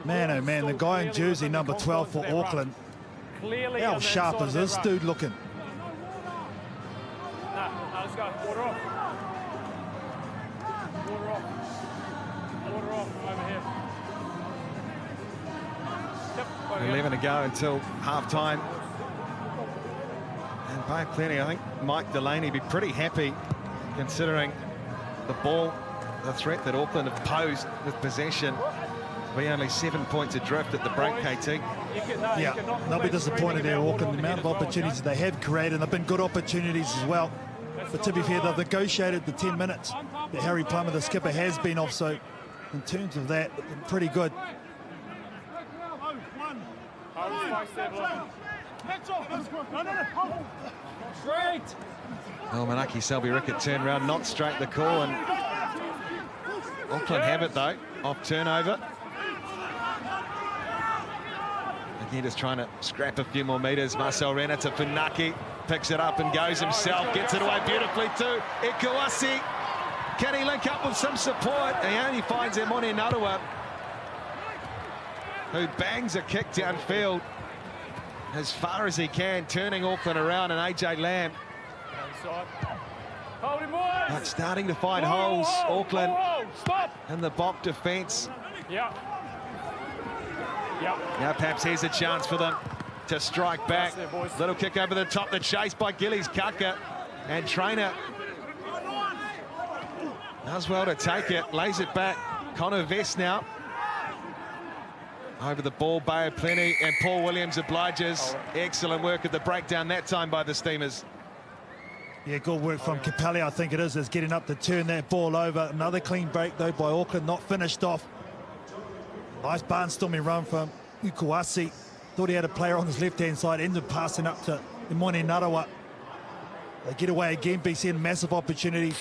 man, oh man, the guy in jersey number 12 for Auckland, how sharp is this dude looking? No, let's go. Water off. Water off. Water off from over here. Yep, 11 to go until half-time. And Bay of Plenty, I think Mike Delaney be pretty happy considering the ball, the threat that Auckland have posed with possession. Be only 7 points adrift at the break, KT. Yeah, they'll be disappointed there, Auckland. The amount of opportunities they have created, and they've been good opportunities as well. But to be fair, they've negotiated the 10 minutes that Harry Plummer, the skipper, has been off. So in terms of that, they've been pretty good. Oh, Manaki Selby Rickett turned around, not straight the call, and Auckland have it though, off turnover. Again, just trying to scrap a few more metres. Marcel Renata to Funaki, picks it up and goes himself, gets it away beautifully to Ikuasi. Can he link up with some support? And he only finds Emoni Narua, who bangs a kick downfield as far as he can, turning Auckland around, and AJ Lamb. Hold him, boys. But starting to find holes, Auckland, in the BOP defence. Yeah. Yeah. Now perhaps here's a chance for them to strike back. There, boys. Little kick over the top, the chase by Gillies Kaka, and Trainer does well to take it, lays it back. Connor Vest now over the ball. Bay of Plenty, and Paul Williams obliges. Excellent work at the breakdown that time by the Steamers. Yeah, good work from Capelli, I think it is getting up to turn that ball over. Another clean break, though, by Auckland, not finished off. Nice barnstorming run from Ukuasi. Thought he had a player on his left-hand side, ended up passing up to Emoni Narua. They get away again, BC, massive opportunity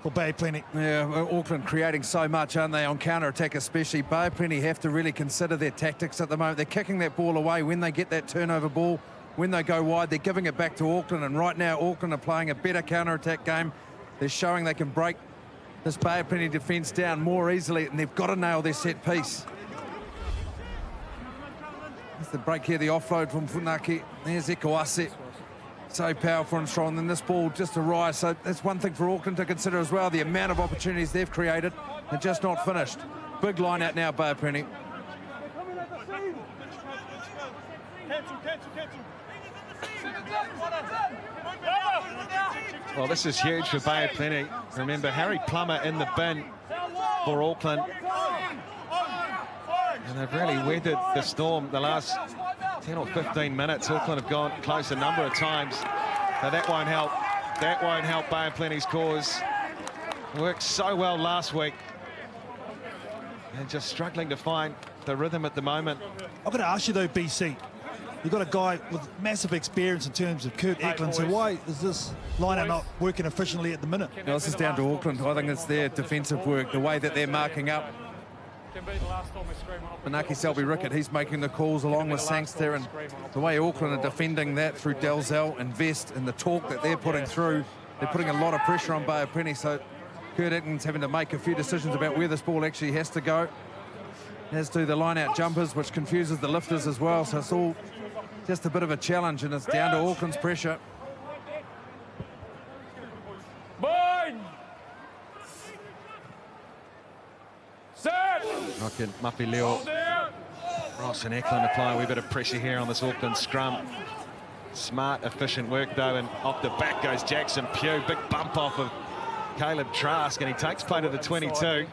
for Bay of Plenty. Yeah, well, Auckland creating so much, aren't they, on counter-attack especially. Bay of Plenty have to really consider their tactics at the moment. They're kicking that ball away when they get that turnover ball. When they go wide, they're giving it back to Auckland, and right now Auckland are playing a better counter-attack game. They're showing they can break this Bay of Plenty defence down more easily, and they've got to nail their set piece. There's the break here, the offload from Funaki. There's Ekawase. So powerful and strong. Then this ball just arrives. So that's one thing for Auckland to consider as well. The amount of opportunities they've created and just not finished. Big line out now, Bay of Plenty. Well, this is huge for Bay of Plenty. Remember, Harry Plummer in the bin for Auckland. And they've really weathered the storm the last 10 or 15 minutes. Auckland have gone close a number of times. Now that won't help. That won't help Bay of Plenty's cause. Worked so well last week. And just struggling to find the rhythm at the moment. I'm going to ask you though, BC. You've got a guy with massive experience in terms of Kurt Eklund, so why is this lineup not working efficiently at the minute? No, this is down to Auckland. I think it's their defensive work, the way that they're marking up. Manaki Selby-Rickett, he's making the calls along with Sangster, and the way Auckland are defending that through Dalzell and Vest and the talk that they're putting through, they're putting a lot of pressure on Bay of Plenty, so Kurt Eklund's having to make a few decisions about where this ball actually has to go. As do the line-out jumpers, which confuses the lifters as well, so it's all just a bit of a challenge, and it's down to Auckland's pressure. Okay, Mapi Leo, Ross and Eklund apply a wee bit of pressure here on this Auckland scrum. Smart, efficient work though, and off the back goes Jackson Pugh. Big bump off of Caleb Trask, and he takes play to the 22.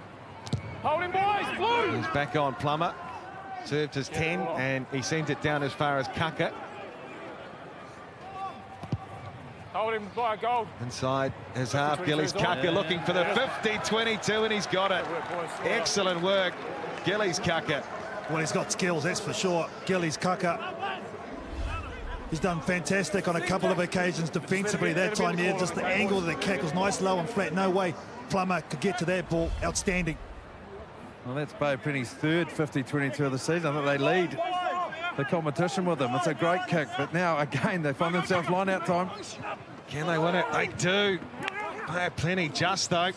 Hold him, boys, blue! He's back on Plummer. Served his 10, and he sends it down as far as Kaka. Hold him by a goal. Inside his half, Gillies Kaka looking for the 50-22, and he's got it. Excellent work, Gillies Kaka. Well, he's got skills, that's for sure. Gillies Kaka. He's done fantastic on a couple of occasions defensively. That time, yeah, just the angle of the kick was nice, low and flat. No way Plummer could get to that ball. Outstanding. Well, that's Bay of Plenty's third 50-22 of the season. I think they lead the competition with them. It's a great kick, but now again they find themselves line-out time. Can they win it? They do. Bay of Plenty just though.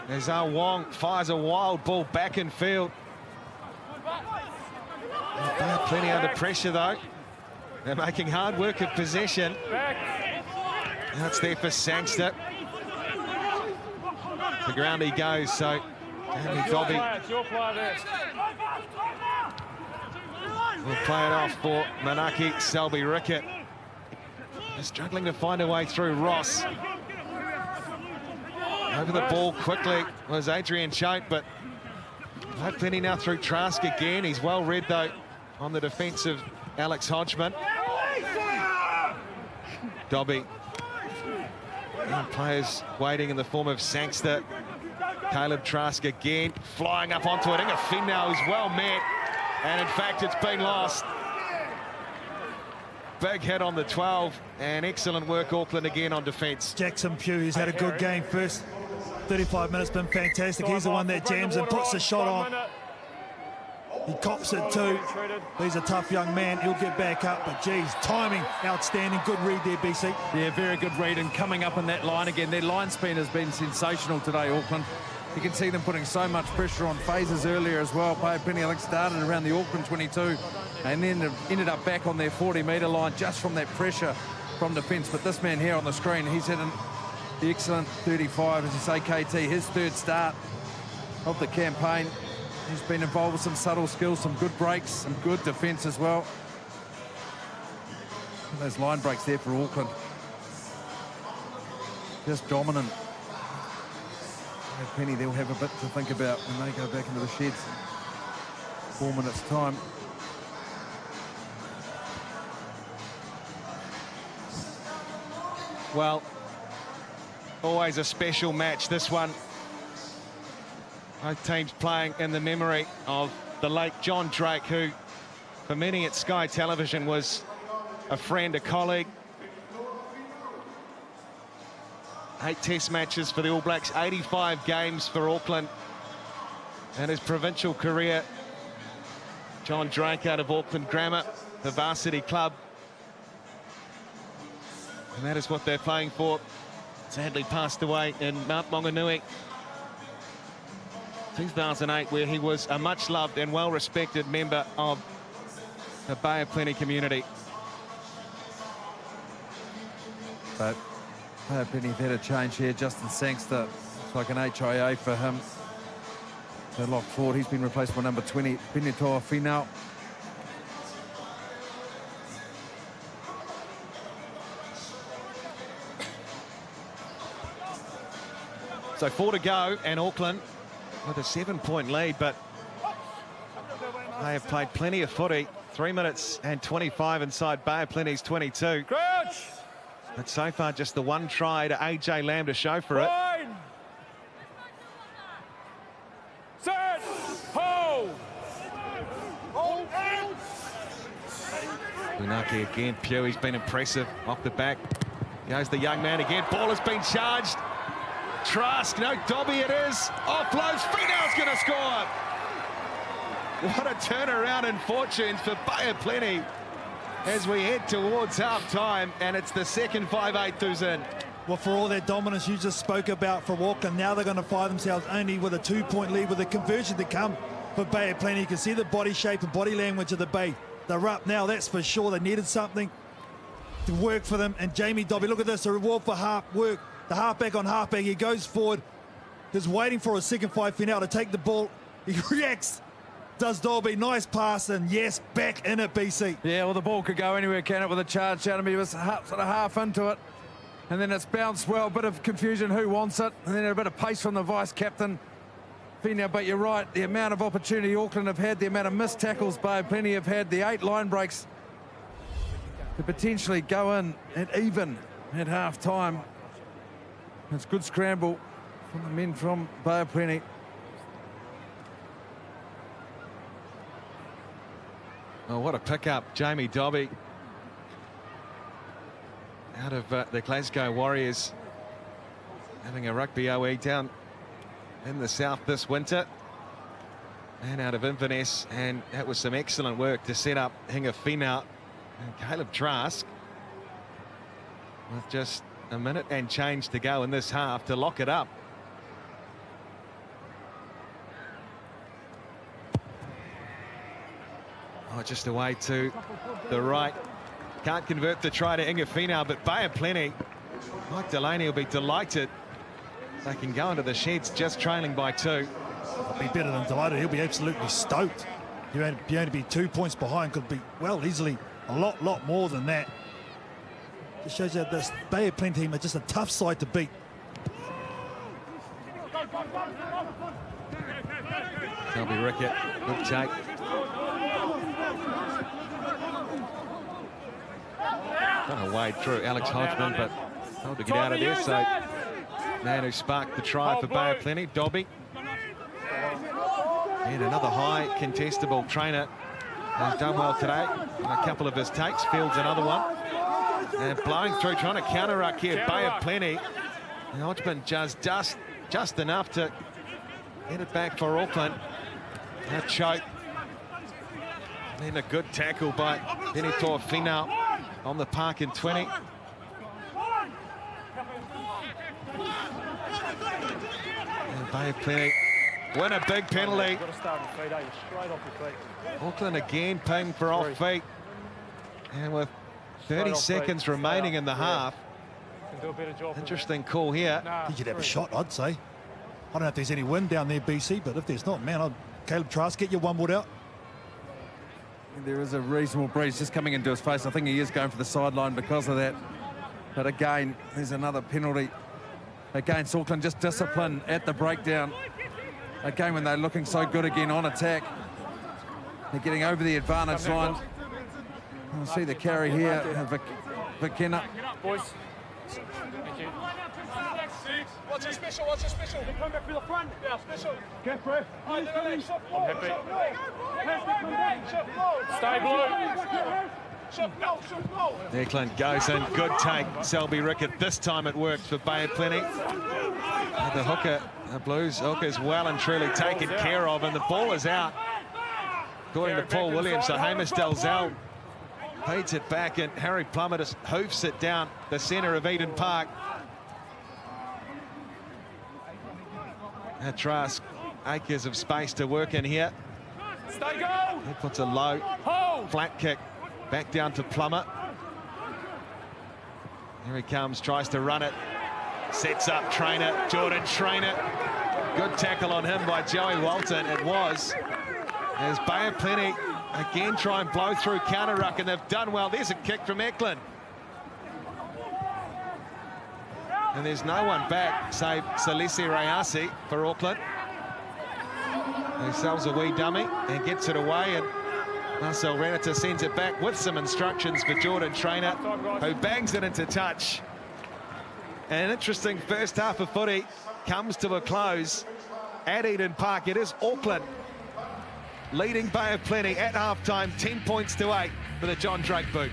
As Wong fires a wild ball back in field. Bay of Plenty under pressure though. They're making hard work of possession. Now it's there for Sangster. The ground he goes, so Andy Dobby will play it off for Manaki Selby-Rickett. They're struggling to find a way through. Ross over the ball quickly was Adrian Choate, but Bay of Plenty now through Trask again. He's well read though on the defence of Alex Hodgman. Dobby. And players waiting in the form of Sangster. Caleb Trask again, flying up onto it. Inga Finau is well met, and in fact it's been lost. Big hit on the 12, and excellent work Auckland again on defence. Jackson Pugh, he's had a good game. First 35 minutes been fantastic. He's the one that jams and puts the shot on. He cops it too. He's a tough young man. He'll get back up, but geez, timing outstanding. Good read there, BC. Yeah, very good read, and coming up in that line again. Their line spin has been sensational today, Auckland. You can see them putting so much pressure on phases earlier as well. Bay of Plenty, I think, started around the Auckland 22 and then ended up back on their 40-metre line just from that pressure from defence. But this man here on the screen, he's had the excellent 35, as you say, KT, his third start of the campaign. He's been involved with some subtle skills, some good breaks, some good defence as well. Those line breaks there for Auckland. Just dominant. Penny, they'll have a bit to think about when they go back into the sheds. 4 minutes time. Well, always a special match, this one. Both teams playing in the memory of the late John Drake, who for many at Sky Television was a friend, a colleague. 8 test matches for the All Blacks, 85 games for Auckland. And his provincial career, John Drake out of Auckland Grammar, the varsity club. And that is what they're playing for. Sadly passed away in Mount Maunganui 2008, where he was a much-loved and well-respected member of the Bay of Plenty community. But Bay of Plenty have had a change here. Justin Sangster, it's like an HIA for him. The lock forward, he's been replaced by number 20, Benetoa Finau. So 4 to go, and Auckland with a 7-point lead, but they have played plenty of footy. 3 minutes and 25 inside Bay of Plenty's 22. Crouch! But so far, just the one try to AJ Lamb to show for it. Line! Set! Hold! Funaki again, Pew, he's been impressive off the back. Goes the young man again, ball has been charged. Trask, no, Dobby it is. Offloads, Finau's going to score. What a turnaround in fortunes for Bay of Plenty as we head towards half-time, and it's the second 5/8 who's in. Well, for all that dominance you just spoke about for Auckland, now they're going to find themselves only with a 2-point lead with a conversion to come for Bay of Plenty. You can see the body shape and body language of the Bay. They're up now, that's for sure. They needed something to work for them. And Jamie Dobby, look at this, a reward for half work. The halfback on halfback, he goes forward, just waiting for a second 5 Finau to take the ball. He reacts, does Dobby, nice pass, and yes, back in it, BC. Yeah, well, the ball could go anywhere, can it, with a charge down him. He was sort of half into it, and then it's bounced well, bit of confusion, who wants it, and then a bit of pace from the vice-captain, Finau. But you're right, the amount of opportunity Auckland have had, the amount of missed tackles Bay of Plenty have had, the 8 line breaks to potentially go in at even at half-time. It's good scramble from the men from Bay of Plenty. Oh, what a pickup, Jamie Dobby. Out of the Glasgow Warriors, having a rugby OE down in the south this winter. And out of Inverness, and that was some excellent work to set up Hinga Finau and Caleb Trask with just a minute and change to go in this half to lock it up. Oh, just away to the right. Can't convert the try to Hinga Finau, but Bay of Plenty, Mike Delaney will be delighted. They can go into the sheds just trailing by 2. He'll be better than delighted. He'll be absolutely stoked. You'll only be 2 points behind. Could be, well, easily a lot more than that. Just shows you that this Bay of Plenty team are just a tough side to beat. Selby Rickett, good take. Trying to wade through Alex Hodgman, but told to get out of there. So, man who sparked the try for Bay of Plenty, Dobby. And another high contestable trainer has done well today. And a couple of his takes, fields another one. And blowing through, trying to counter-ruck here, Bay of Plenty. And Hodgman just enough to get it back for Auckland. A choke. Then a good tackle by Benetoa Finau on the park in 20. And Bay of Plenty win a big penalty. Auckland again paying for off feet. And with 30 seconds remaining in the half. Interesting call here. He should have a shot, I'd say. I don't know if there's any wind down there, BC, but if there's not, man, Caleb Trask, get your one wood out. There is a reasonable breeze just coming into his face. I think he is going for the sideline because of that. But again, there's another penalty against Auckland. Just discipline at the breakdown. Again, when they're looking so good again on attack. They're getting over the advantage line. We'll see the carry here. McKenna. Boys. Thank you. What's your special? What's your special? They come back to the front. Yeah, special. Get breath. I'm happy. Stay blue. Auckland goes in, good take. Selby Rickett, this time it worked for Bay of Plenty. The hooker, the Blues hooker's well and truly taken care of, and the ball is out. According to Paul Williams, so Hamish Dalzell feeds it back, and Harry Plummer just hoofs it down the centre of Eden Park. Trask, acres of space to work in here. He puts a low, flat kick back down to Plummer. Here he comes, tries to run it. Sets up Trainer, Jordan Trainer. Good tackle on him by Joey Walton, it was. As Bay of Plenty again try and blow through counter ruck, and they've done well. There's a kick from Auckland. And there's no one back, save Salisi Rayasi for Auckland. He sells a wee dummy and gets it away, and Marcel Renata sends it back with some instructions for Jordan Trainer, who bangs it into touch. An interesting first half of footy comes to a close at Eden Park. It is Auckland leading Bay of Plenty at halftime, 10 points to 8 for the John Drake boot.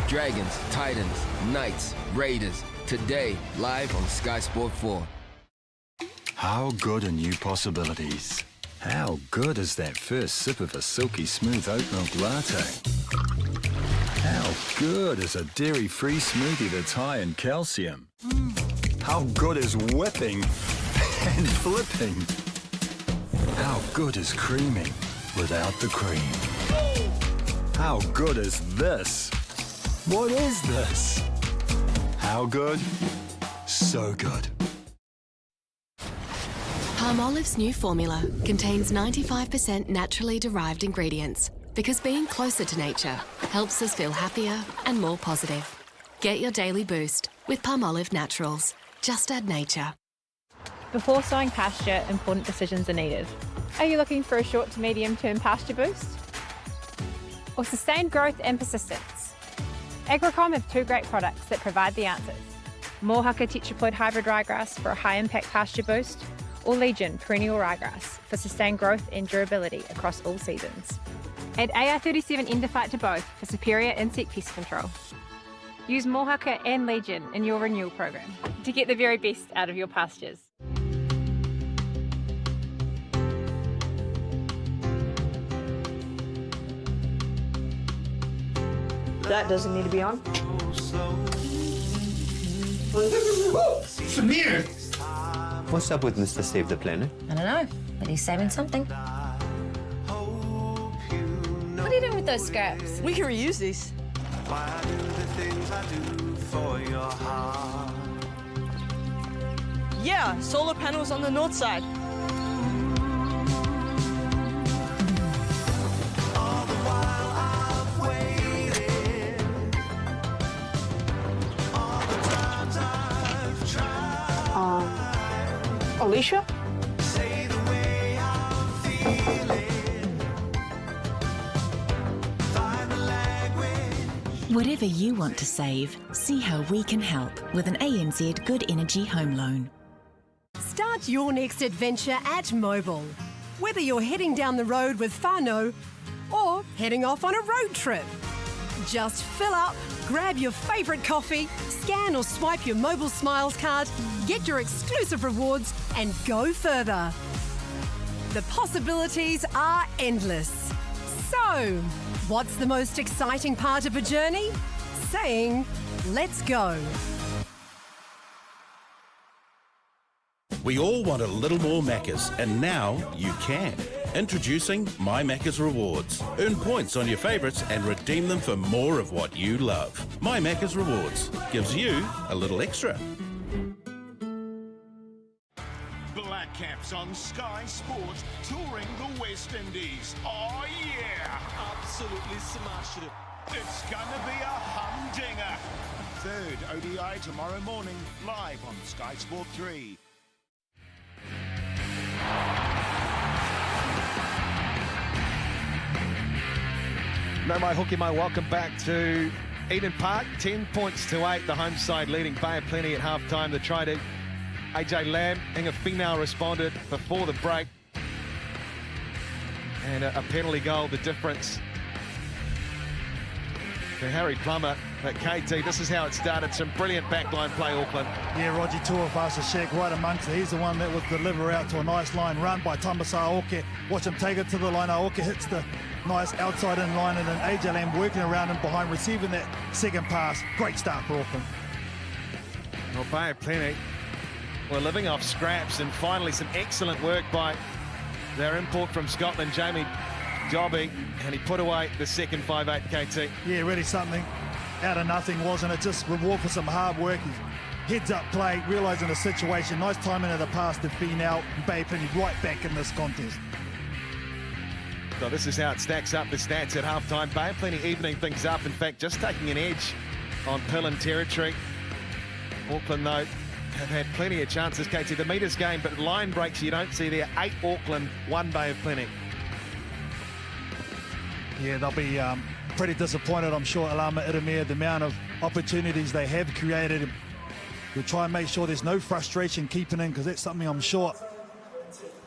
Dragons, Titans, Knights, Raiders. Today, live on Sky Sport 4. How good are new possibilities? How good is that first sip of a silky smooth oat milk latte? How good is a dairy-free smoothie that's high in calcium? How good is whipping and flipping? How good is creaming without the cream? How good is this? What is this? How good? So good. Palmolive's new formula contains 95% naturally derived ingredients because being closer to nature helps us feel happier and more positive. Get your daily boost with Palmolive Naturals. Just add nature. Before sowing pasture, important decisions are needed. Are you looking for a short to medium-term pasture boost? Or sustained growth and persistence? Agricom have two great products that provide the answers. Mohaka tetraploid hybrid ryegrass for a high-impact pasture boost, or Legion perennial ryegrass for sustained growth and durability across all seasons. Add AR37 Endophyte to both for superior insect pest control. Use Mohaka and Legion in your renewal program to get the very best out of your pastures. That doesn't need to be on. Samir! What's up with Mr. Save the Planet? I don't know, but he's saving something. What are you doing with those scraps? We can reuse these. Yeah, solar panels on the north side. Alicia? Whatever you want to save, see how we can help with an ANZ Good Energy Home Loan. Start your next adventure at Mobile. Whether you're heading down the road with whānau or heading off on a road trip. Just fill up, grab your favourite coffee, scan or swipe your Mobile Smiles card, get your exclusive rewards and go further. The possibilities are endless. So, what's the most exciting part of a journey? Saying, let's go. We all want a little more Maccas, and now you can. Introducing My Maccas Rewards. Earn points on your favourites and redeem them for more of what you love. My Maccas Rewards gives you a little extra. Black Caps on Sky Sport, touring the West Indies. Oh yeah! Absolutely smashing it. It's gonna be a humdinger. Third ODI tomorrow morning, live on Sky Sport 3. No mai hoki mai, welcome back to Eden Park. 10 points to 8, the home side leading Bay of Plenty at half-time. The try to AJ Lamb, Inga Finau responded before the break. And a penalty goal, the difference to Harry Plummer at KT. This is how it started. Some brilliant backline play, Auckland. Yeah, Roger Tuafasa-Shek right amongst it. He's the one that would deliver out to a nice line run by Tamasa Aoke. Watch him take it to the line. Aoke hits the nice outside in line, and then AJ Lamb working around him behind, receiving that second pass. Great start for Auckland. Well, Bay of Plenty were living off scraps, and finally some excellent work by their import from Scotland, Jamie Dobby, and he put away the second 5'8" KT. Yeah, really something out of nothing, wasn't it? Just reward for some hard work. Heads up play, realising the situation. Nice timing of the pass to Finau. Bay of Plenty right back in this contest. So this is how it stacks up, the stats at halftime. Bay of Plenty evening things up. In fact, just taking an edge on Pillen territory. Auckland, though, have had plenty of chances, KT. The meters game, but line breaks you don't see there. 8 Auckland, 1 Bay of Plenty. Yeah, they'll be pretty disappointed, I'm sure, Alama Itamir, the amount of opportunities they have created. We'll try and make sure there's no frustration keeping in, because that's something I'm sure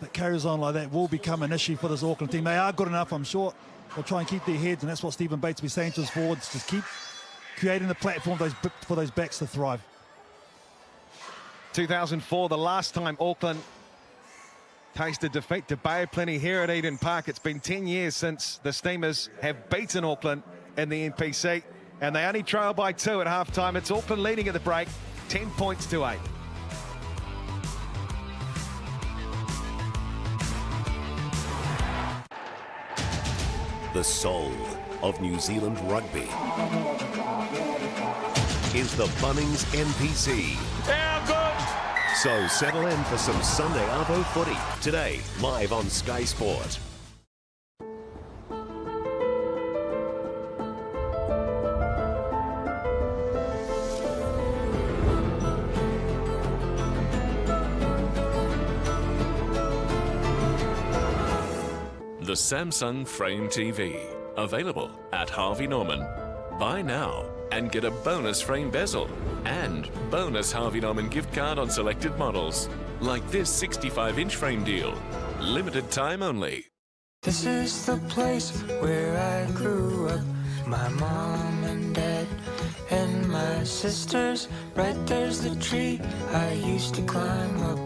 that carries on like that will become an issue for this Auckland team. They are good enough, I'm sure. They'll try and keep their heads, and that's what Stephen Bates will be saying to his forwards. Just keep creating the platform for those backs to thrive. 2004, the last time Auckland tasted defeat to Bay of Plenty here at Eden Park. It's been 10 years since the Steamers have beaten Auckland in the NPC, and they only trail by 2 at halftime. It's Auckland leading at the break, 10 points to 8. The soul of New Zealand rugby is the Bunnings NPC. How good! So settle in for some Sunday Arvo footy today, live on Sky Sport. The Samsung Frame TV, available at Harvey Norman. Buy now and get a bonus frame bezel and bonus Harvey Norman gift card on selected models, like this 65-inch frame deal. Limited time only. This is the place where I grew up. My mom and dad and my sisters. Right there's the tree I used to climb up.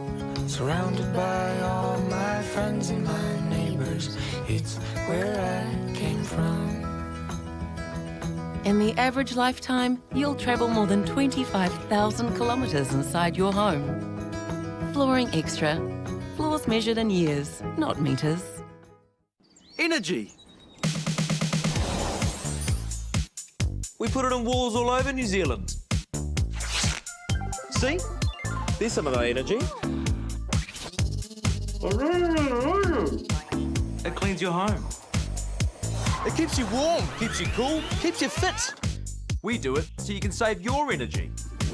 Surrounded by all my friends and my neighbors. It's where I came from. In the average lifetime, you'll travel more than 25,000 kilometres inside your home. Flooring Extra. Floors measured in years, not metres. Energy. We put it on walls all over New Zealand. See? There's some of our energy. It cleans your home. It keeps you warm, keeps you cool, keeps you fit. We do it so you can save your energy.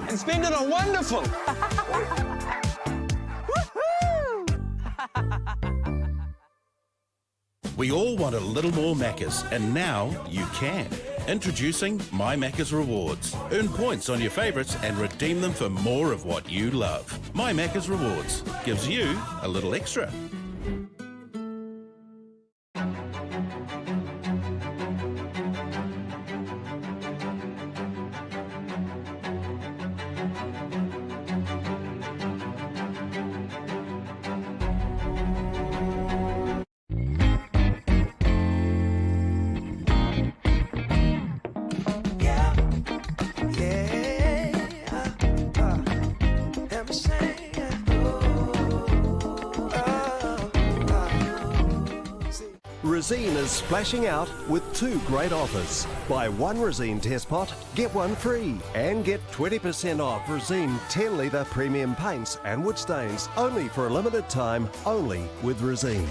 And spend it on wonderful. We all want a little more Maccas, and now you can. Introducing My Maccas Rewards. Earn points on your favourites and redeem them for more of what you love. My Maccas Rewards gives you a little extra. Resene is splashing out with 2 great offers. Buy 1 Resene test pot, get 1 free, and get 20% off Resene 10-litre premium paints and wood stains, only for a limited time, only with Resene.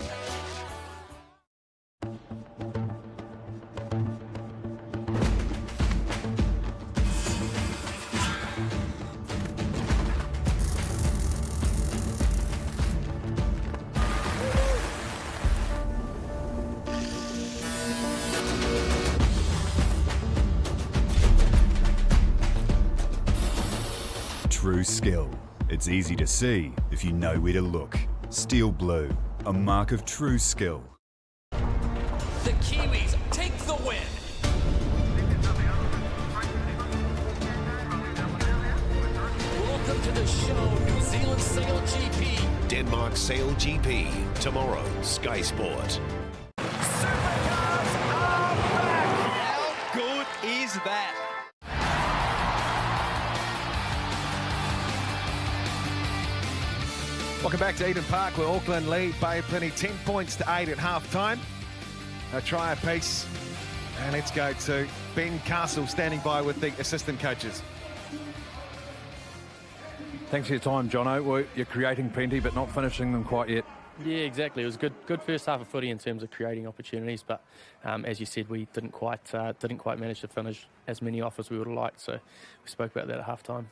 true skill. It's easy to see if you know where to look. Steel blue, a mark of true skill. The Kiwis take the win. Welcome to the show, New Zealand Sail GP. Denmark Sail GP, tomorrow, Sky Sport. How good is that? Welcome back to Eden Park, where Auckland lead Bay of Plenty 10 points to 8 at half-time. A try apiece. And let's go to Ben Castle standing by with the assistant coaches. Thanks for your time, Jono. Well, you're creating plenty, but not finishing them quite yet. Yeah, exactly. It was good first half of footy in terms of creating opportunities, but as you said, we didn't quite manage to finish as many off as we would have liked. So we spoke about that at half time.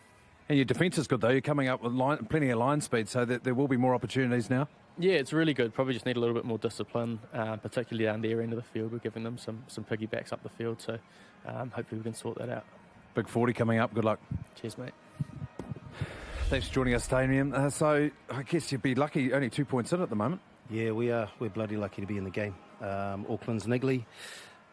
And your defence is good though. You're coming up with plenty of line speed, so that there will be more opportunities now. Yeah, it's really good. Probably just need a little bit more discipline, particularly down their end of the field. We're giving them some piggybacks up the field, so hopefully we can sort that out. Big 40 coming up. Good luck. Cheers, mate. Thanks for joining us, Damien. So I guess you'd be lucky, only 2 points in at the moment. Yeah, we are. We're bloody lucky to be in the game. Auckland's niggly.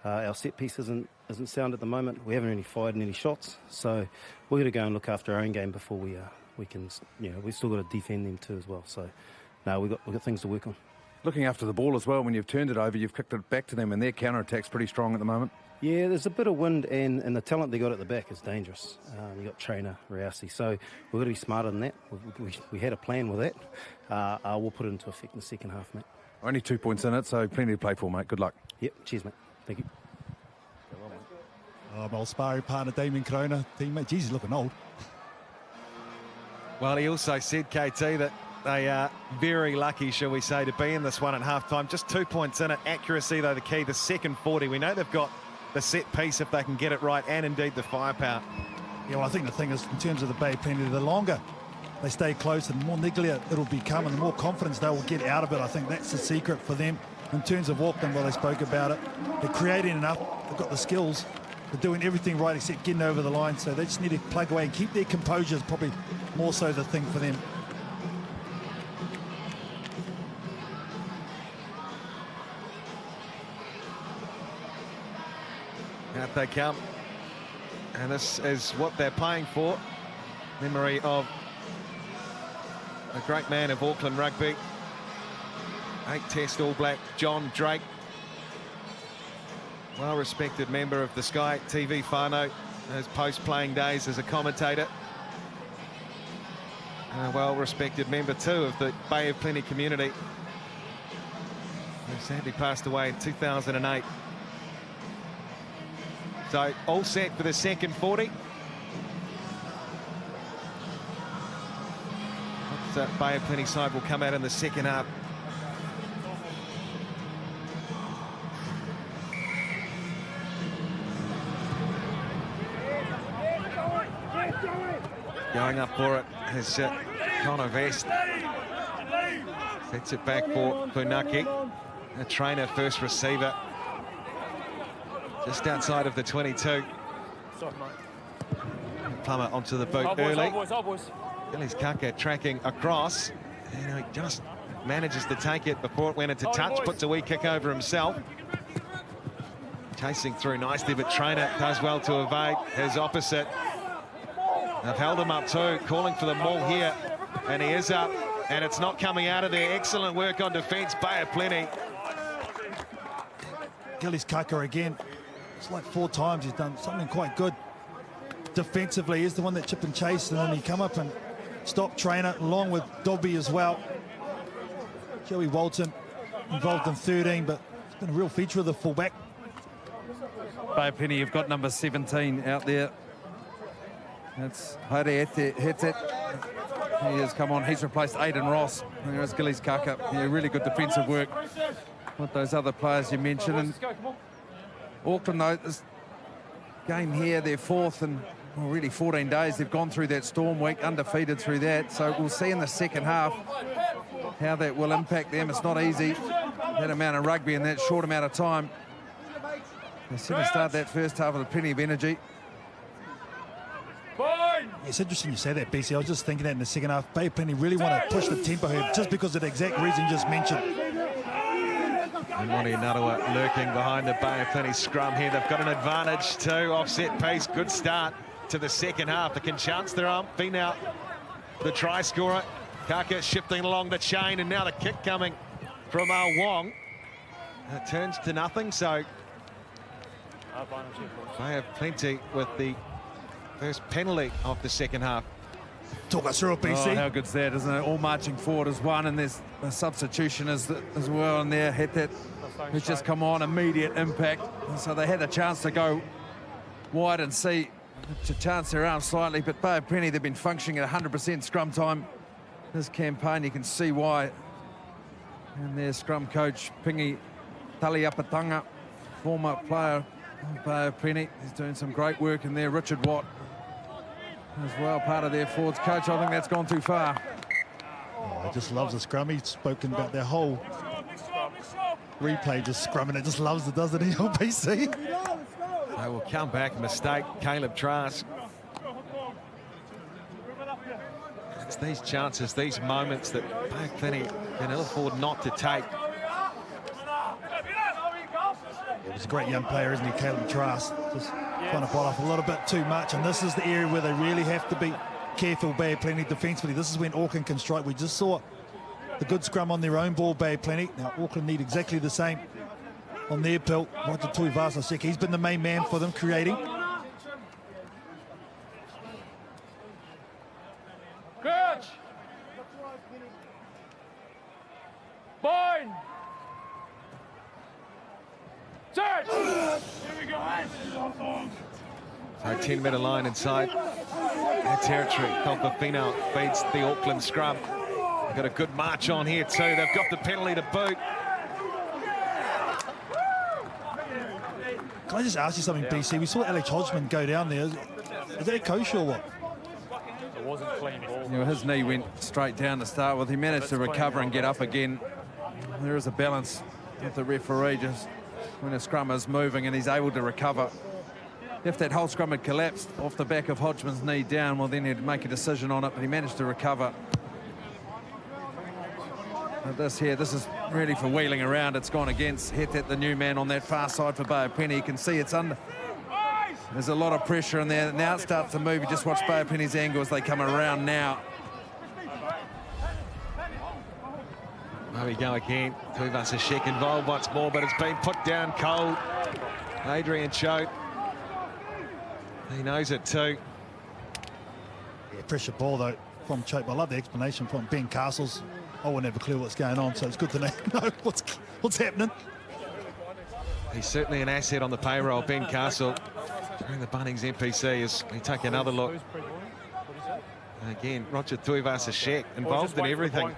Our set piece isn't sound at the moment. We haven't really fired any shots, so we're going to go and look after our own game before we can. We've still got to defend them too as well. So no, we've got things to work on. Looking after the ball as well. When you've turned it over, you've kicked it back to them, and their counter attack's pretty strong at the moment. Yeah, there's a bit of wind, and the talent they got at the back is dangerous. You got Trainer, Riasi, so we've got to be smarter than that. We had a plan with that. We'll put it into effect in the second half, mate. Only 2 points in it, so plenty to play for, mate. Good luck. Yep, cheers, mate. Thank you. My old sparring partner, Damien Corona, teammate. Jeez, he's looking old. Well, he also said, KT, that they are very lucky, shall we say, to be in this one at half-time. Just 2 points in it. Accuracy, though, the key. The second 40. We know they've got the set piece if they can get it right, and indeed the firepower. Yeah, well, I think the thing is, in terms of the Bay Plenty, the longer they stay close, and the more nigglier it'll become, and the more confidence they will get out of it. I think that's the secret for them. In terms of Auckland, well, they spoke about it. They're creating enough. They've got the skills. They're doing everything right except getting over the line. So they just need to plug away and keep their composure is probably more so the thing for them. Out they come. And this is what they're playing for. Memory of a great man of Auckland rugby. 8-Test All Black John Drake. Well-respected member of the Sky TV whānau, his post-playing days as a commentator. And a well-respected member too of the Bay of Plenty community, who sadly passed away in 2008. So all set for the second 40. That Bay of Plenty side will come out in the second half. Going up for it is Connor Vest. Sets it back for Funaki. A Trainer first receiver. Just outside of the 22. Plummer onto the boot early. Gillies Kaka tracking across. And he just manages to take it before it went into touch. Puts a wee kick over himself. Chasing through nicely, but Trainer does well to evade his opposite. They've held him up too, calling for the maul here, and he is up, and it's not coming out of there. Excellent work on defence, Bay of Plenty. Gillies Kaka again. It's like 4 times he's done something quite good. Defensively, he's the one that chipped and chased, and then he come up and stopped Trainer, along with Dobby as well. Joey Walton involved in 13, but it's been a real feature of the fullback. Bay of Plenty, you've got number 17 out there. That's Haere Hetet. He has come on. He's replaced Aidan Ross. There's Gillies Kaka. Yeah, really good defensive work with those other players you mentioned. And Auckland, though, this game here, they're fourth in really 14 days. They've gone through that storm week, undefeated through that. So we'll see in the second half how that will impact them. It's not easy, that amount of rugby in that short amount of time. They seem to start that first half with plenty of energy. Boys! It's interesting you say that, BC. I was just thinking that in the second half. Bay Plenty really want to push the tempo here just because of the exact reason you just mentioned. And Monty Narawa lurking behind the Bay Plenty scrum here. They've got an advantage too. Offset pace. Good start to the second half. They can chance their arm. Finau, the try scorer. Kaka shifting along the chain, and now the kick coming from Wong. It turns to nothing, so they have Plenty with the first penalty of the second half. Talk us through it, BC. Oh, how good's that, isn't it? All marching forward as one, and there's a substitution as well in there. Hetet, who's just come on, immediate impact. And so they had the chance to go wide and see to chance their arm slightly, but Bay of Plenty, they've been functioning at 100% scrum time this campaign. You can see why. And their scrum coach, Pingi Taliapatanga, former player of Bay of Plenty. He's doing some great work in there. Richard Watt as well, part of their forwards coach. I think that's gone too far. Oh, just loves the scrum. He's spoken about their whole replay, just scrumming it. Just loves it, doesn't he, BC? They will come back. Mistake, Caleb Trask. It's these chances, these moments that Bay Plenty can ill afford not to take. He's a great young player, isn't he, Caleb Trask? Just trying to bite off a little bit too much, and this is the area where they really have to be careful, Bay of Plenty, defensively. This is when Auckland can strike. We just saw the good scrum on their own ball, Bay of Plenty. Now, Auckland need exactly the same on their belt. Roger Tuivasa-Sheck, he's been the main man for them, creating. Coach! Boyne! Search! Here we go. So 10-metre line inside their territory. Finau feeds the Auckland scrum. They've got a good march on here too. They've got the penalty to boot. Can I just ask you something, BC? We saw Alex Hodgman go down there. Is that a coach or what? It wasn't clean ball. You know, his knee went straight down to start with. He managed to recover and get up again. There is a balance with the referee just when a scrum is moving and he's able to recover. If that whole scrum had collapsed off the back of Hodgman's knee down, well, then he'd make a decision on it, but he managed to recover. But this is really for wheeling around. It's gone against Hetet, the new man on that far side for Bay of Plenty. You can see it's under. There's a lot of pressure in there. Now it starts to move. You just watch Bay of Plenty's angle as they come around now. There we go again. Tuivasa-Sheck involved once more, but it's been put down cold. Adrian Choate. He knows it too. Yeah, pressure ball though from Choate. I love the explanation from Ben Castles. I wouldn't have a clue what's going on, so it's good to know what's happening. He's certainly an asset on the payroll, Ben Castle. During the Bunnings NPC, as we take another look. And again, Roger Tuivasa-Sheck involved in everything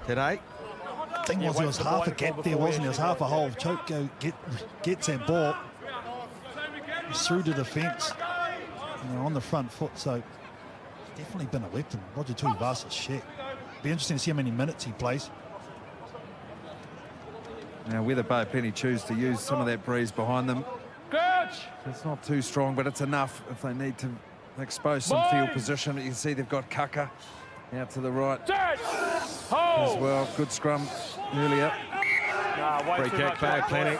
today. The thing was, there was half a gap there, wasn't there? There was half a hole. Choate gets that ball. He's through to the fence. And they're on the front foot, so it's definitely been a weapon. Roger Tuivasa-Sheck. Be interesting to see how many minutes he plays. Now, whether Bay of Plenty choose to use some of that breeze behind them, it's not too strong, but it's enough if they need to expose some field position. You can see they've got Kaka out to the right as well. Good scrum earlier. Free kick, Bay of Plenty.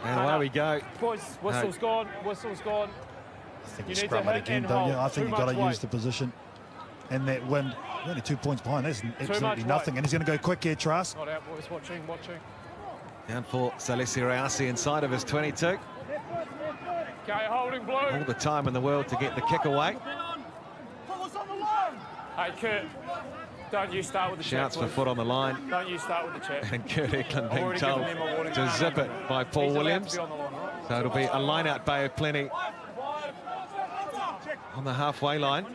And away we go. Boys, whistle's gone, whistle's gone. I think you scrum it again, don't you? I think you've got to use the position. And that wind, only 2 points behind, that's absolutely nothing. And he's going to go quick here, Trask. Not out, boys, watching. Down for Salesi Reasi inside of his 22. Okay, holding blue. All the time in the world to get the kick away. Hey, Kurt, don't you start with the Shouts check, for foot on the line. Don't you start with the check. And Kurt Eklund being told to zip it by Paul Williams. So it'll be a line out, Bay of Plenty on the halfway line.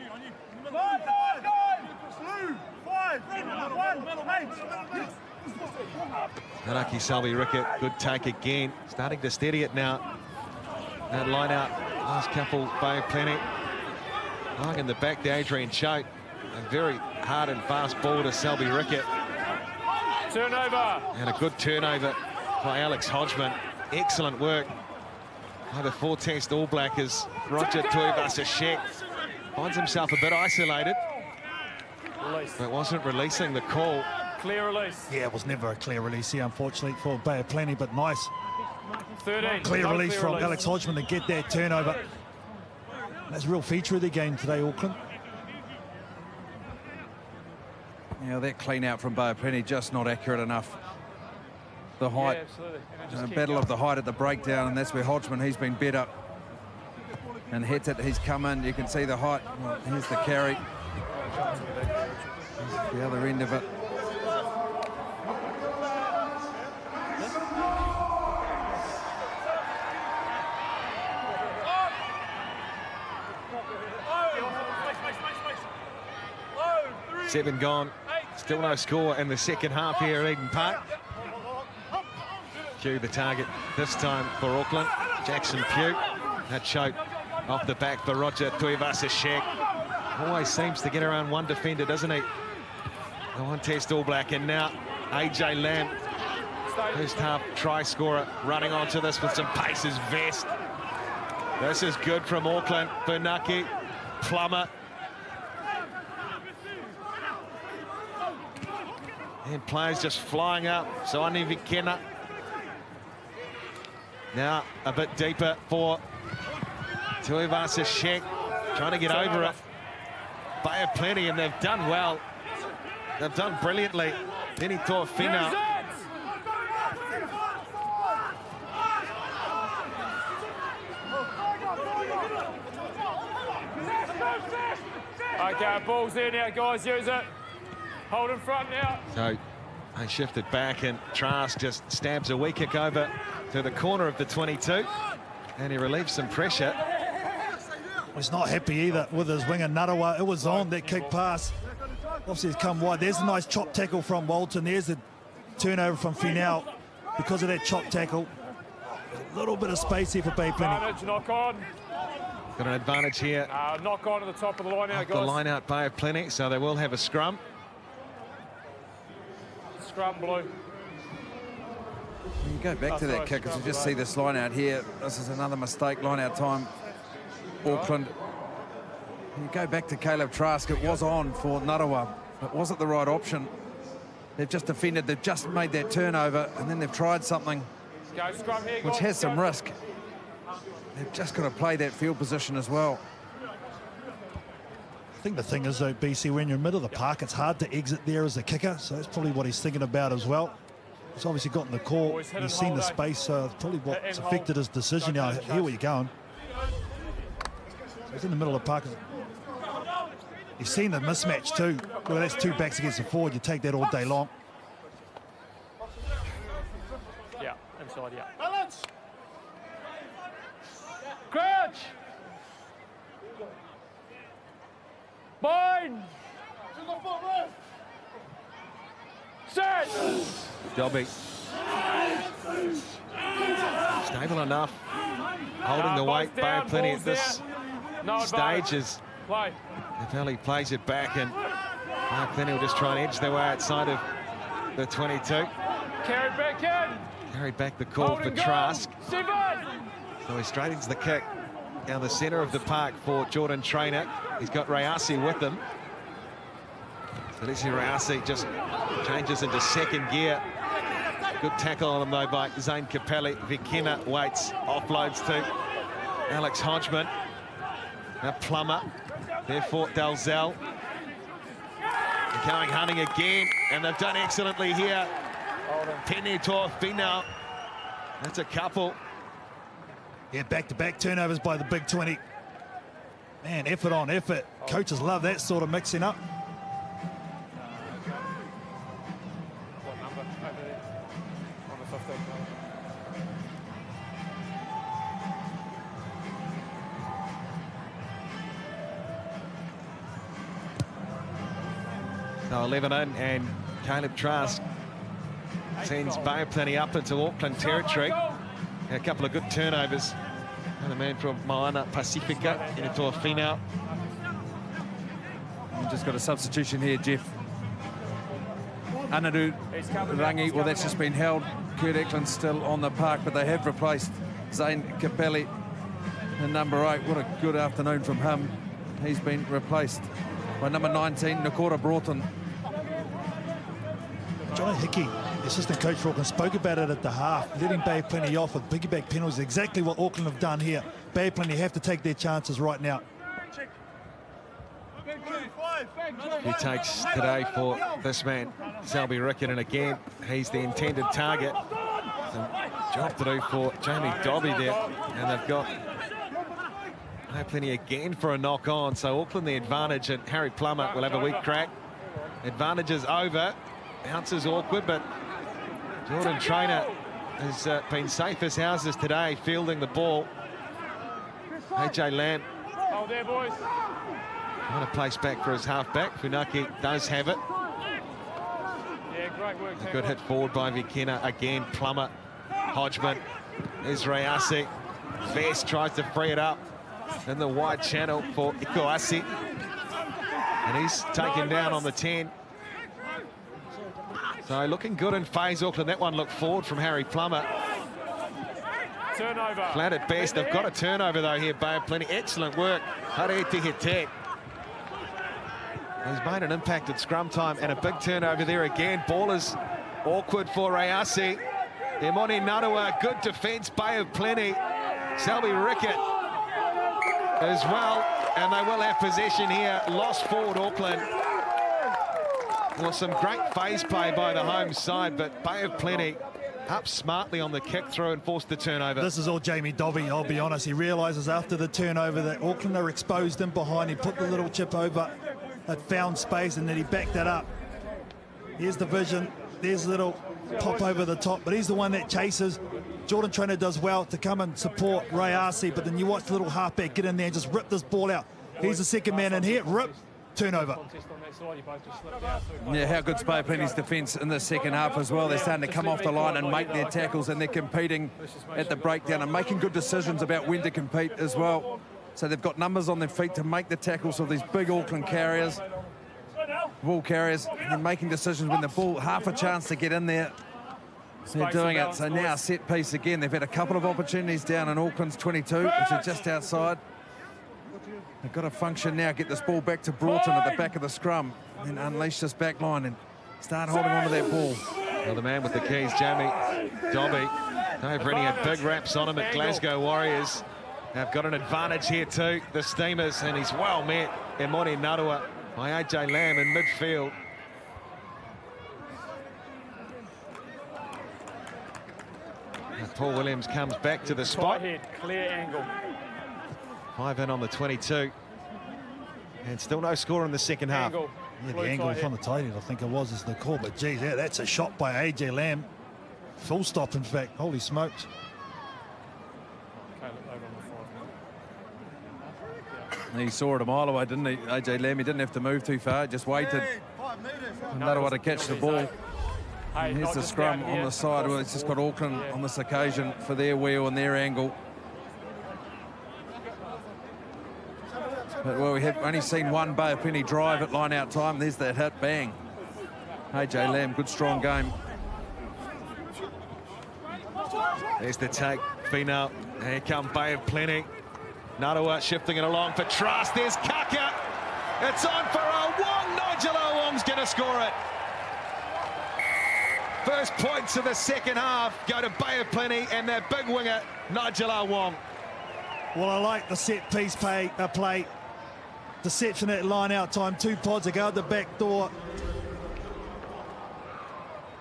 Haraki Selby Rickett, good take again. Starting to steady it now. That line out, last couple, Bay of Plenty. Lying in the back to Adrian Choate. A very hard and fast ball to Selby Rickett. Turnover. And a good turnover by Alex Hodgman. Excellent work by the four-test All Black as Roger Tuivasa-Sheck Finds himself a bit isolated. Release. But wasn't releasing the call. Clear release. Yeah, it was never a clear release here, unfortunately, for Bay of Plenty, but nice. 13. Clear No release clear from release. Alex Hodgman to get that turnover. That's a real feature of the game today, Auckland. Yeah, that clean out from Bay of Plenty just not accurate enough. The height, Yeah, absolutely. And just keep battle of going. the height at the breakdown, and that's where Hodgman, he's been better. And Hettit, he's come in, you can see the height. Well, here's the carry. Here's the other end of it. Seven gone. Still no score in the second half here at Eden Park. Pugh the target this time for Auckland. Jackson Pugh. That choke off the back for Roger Tuivasa-Sheck. Always seems to get around one defender, doesn't he? The one test All Black, and now AJ Lamb, first half try scorer, running onto this with some pace. His vest. This is good from Auckland. Bernaki, Plummer. And players just flying up. So Ani Vikena. Now a bit deeper for Tuivasa-Sheck, trying to get over it. Bay of Plenty, and they've done well. They've done brilliantly. Penny Toa-Whenau. Okay, ball's there now, guys. Use it. Hold in front now. So they shifted back, and Trask just stabs a wee kick over to the corner of the 22. And he relieves some pressure. He's not happy either with his winger, Narawa. It was on, that kick pass. Obviously, it's come wide. There's a nice chop tackle from Walton. There's the turnover from Whenau because of that chop tackle. A little bit of space here for Bay Plenty. Advantage, knock on. Got an advantage here. Knock on to the top of the line now, Off guys. the line out, Bay of Plenty, so they will have a scrum. Scrum blue. When you go back to that kick, as you just see this line out here, this is another mistake, line out time, Auckland. When you go back to Caleb Trask, it was on for Narawa. It wasn't the right option. They've just defended, they've just made that turnover, and then they've tried something Go scrum here, which guys. has some Go. risk. They've just got to play that field position as well. I think the thing is, though, BC, when you're in the middle of the park, it's hard to exit there as a kicker, so that's probably what he's thinking about as well. He's obviously gotten the call, Boys, hit he's and seen hold, the eh? space, so it's probably Hit what's and affected his decision. Now, Don't here where you're going. He's in the middle of the park. You've seen the mismatch too. Well, that's two backs against the forward. You take that all day long. Yeah, inside, yeah. Balance! Crouch! Bind! Set! Dobby. Stable enough. Holding the weight. Bay of Plenty at this stage is Play. Nathali plays it back, and Bay of Plenty will just try and edge their way outside of the 22. Carried back in. Carried back the call Hold for and go. Trask. 7. So he straightens the kick down the centre of the park for Jordan Trainer. He's got Rayasi with him. So this year Rayasi just changes into second gear. Good tackle on him though by Zane Capelli. Vikena waits, offloads to Alex Hodgman. Now Plummer, there for Dalzell. They're going hunting again, and they've done excellently here. Penny Toa-Whenau. That's a couple. Yeah, back-to-back turnovers by the big 20. Man, effort on effort. Coaches love that sort of mixing up. What number? Over there. Number 15. So 11 in, and Caleb Trask sends Bay of Plenty up into Auckland territory. And a couple of good turnovers. And the man from Moana Pacifica, into Toa-Whenau. We've just got a substitution here, Jeff. Anaru Rangi, well, that's just been held. Kurt Eklund's still on the park, but they have replaced Zane Capelli in number 8. What a good afternoon from him. He's been replaced by number 19, Nakora Broughton. John Hickey, the assistant coach for Auckland, spoke about it at the half, letting Bay Plenty off with piggyback penalties. Exactly what Auckland have done here. Bay Plenty have to take their chances right now. He takes today for this man, Selby Rickett, and again, he's the intended target. Some job to do for Jamie Dobby there, and they've got Bay Plenty again for a knock on. So Auckland the advantage, and Harry Plummer will have a weak crack. Advantage is over. Bounce is awkward, but Jordan Traynor has been safe as houses today, fielding the ball. AJ Lamb. Oh, there, boys. Trying to place back for his halfback. Funaki does have it. Yeah, great work. A good hit forward by Vikena. Again, Plummer, Hodgman, Israasi. Vest tries to free it up in the wide channel for Ikoasi. And he's taken down on the 10. So looking good in phase, Auckland. That one looked forward from Harry Plummer. Turnover. Flat at best. They've got a turnover though here, Bay Plenty. Excellent work. Hareti Hitek. He's made an impact at scrum time, and a big turnover there again. Ball is awkward for Rayasi. Emoni Narawa, good defence, Bay of Plenty. Selby Rickett as well, and they will have possession here. Lost forward Auckland. Well, some great phase play by the home side, but Bay of Plenty up smartly on the kick through and forced the turnover. This is all Jamie Dobby, I'll be honest. He realises after the turnover that Auckland are exposed in behind. He put the little chip over, it found space, and then he backed that up. Here's the vision, there's a little pop over the top, but he's the one that chases. Jordan Traynor does well to come and support Rayasi, but then you watch the little halfback get in there and just rip this ball out. He's the second man in here, rip, turnover. Yeah, how good's Bay Plenty's defence in the second half as well. They're starting to come off the line and make their tackles, and they're competing at the breakdown and making good decisions about when to compete as well. So they've got numbers on their feet to make the tackles of these big Auckland carriers, ball carriers, and making decisions when the ball, half a chance to get in there. They're doing it. So now set piece again. They've had a couple of opportunities down in Auckland's 22, which are just outside. They've got to function now, get this ball back to Broughton at the back of the scrum, and unleash this back line and start holding on to that ball. Well, the man with the keys, Jamie Dobby. Dave Rennie had big raps on him at Glasgow Warriors. They've got an advantage here too, the Steamers, and he's well met. Emoni Narawa by AJ Lamb in midfield. And Paul Williams comes back to the spot. Head, clear angle. 5 in on the 22. And still no score in the second half. Yeah, the angle from the tight end, I think it was, is the call. But geez, yeah, that's a shot by AJ Lamb. Full stop, in fact. Holy smokes. He saw it a mile away, didn't he, AJ Lamb? He didn't have to move too far, just waited. Another one to catch the ball. And here's the scrum on the side. Well, it's just got Auckland on this occasion for their wheel and their angle. But, well, we have only seen one Bay of Plenty drive at line-out time. There's that hit, bang. AJ Lamb, good strong game. There's the take, Finau. Here come Bay of Plenty. Narawa shifting it along for Trust. There's Kaka. It's on for Wong. Nigel Wong's going to score it. First points of the second half go to Bay of Plenty and their big winger, Nigel Wong. Well, I like the set piece play. Deception at line out time. 2 pods ago at the back door,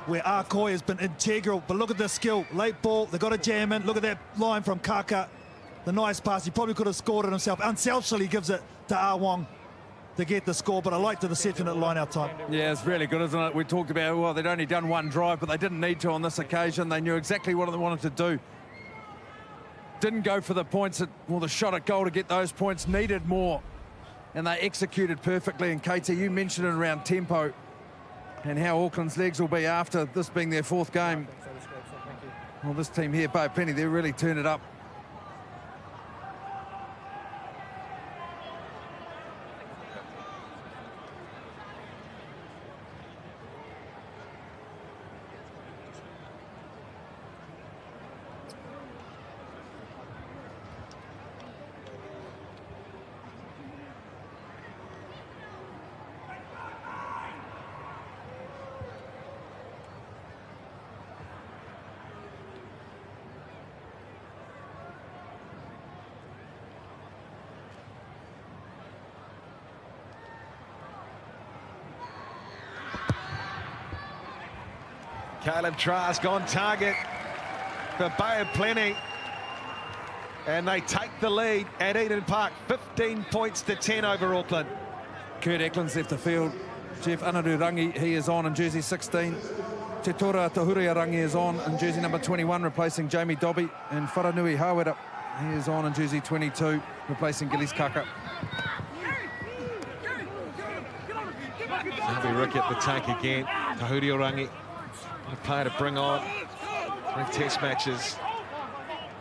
where Arkoi has been integral. But look at the skill. Late ball, they've got to jam in. Look at that line from Kaka. The nice pass. He probably could have scored it himself. Unselfishly gives it to Wong to get the score, but I like the deception at line out time. Yeah, it's really good, isn't it? We talked about, well, they'd only done one drive, but they didn't need to on this occasion. They knew exactly what they wanted to do. Didn't go for the points, the shot at goal to get those points, needed more. And they executed perfectly. And KT, you mentioned it around tempo and how Auckland's legs will be after this being their 4th game. Well, this team here, Bay Plenty, they really turned it up. Caleb Trask on target for Bay of Plenty. And they take the lead at Eden Park, 15 points to 10 over Auckland. Kurt Eklund's left the field. Jeff Anarurangi, he is on in jersey 16. Te Tora Tahuriarangi is on in jersey number 21, replacing Jamie Dobby. And Wharanui Hawera, he is on in jersey 22, replacing Gillies Kaka. That'll be Ricky at the tank again. Tahuriarangi, a player to bring on. 3 test matches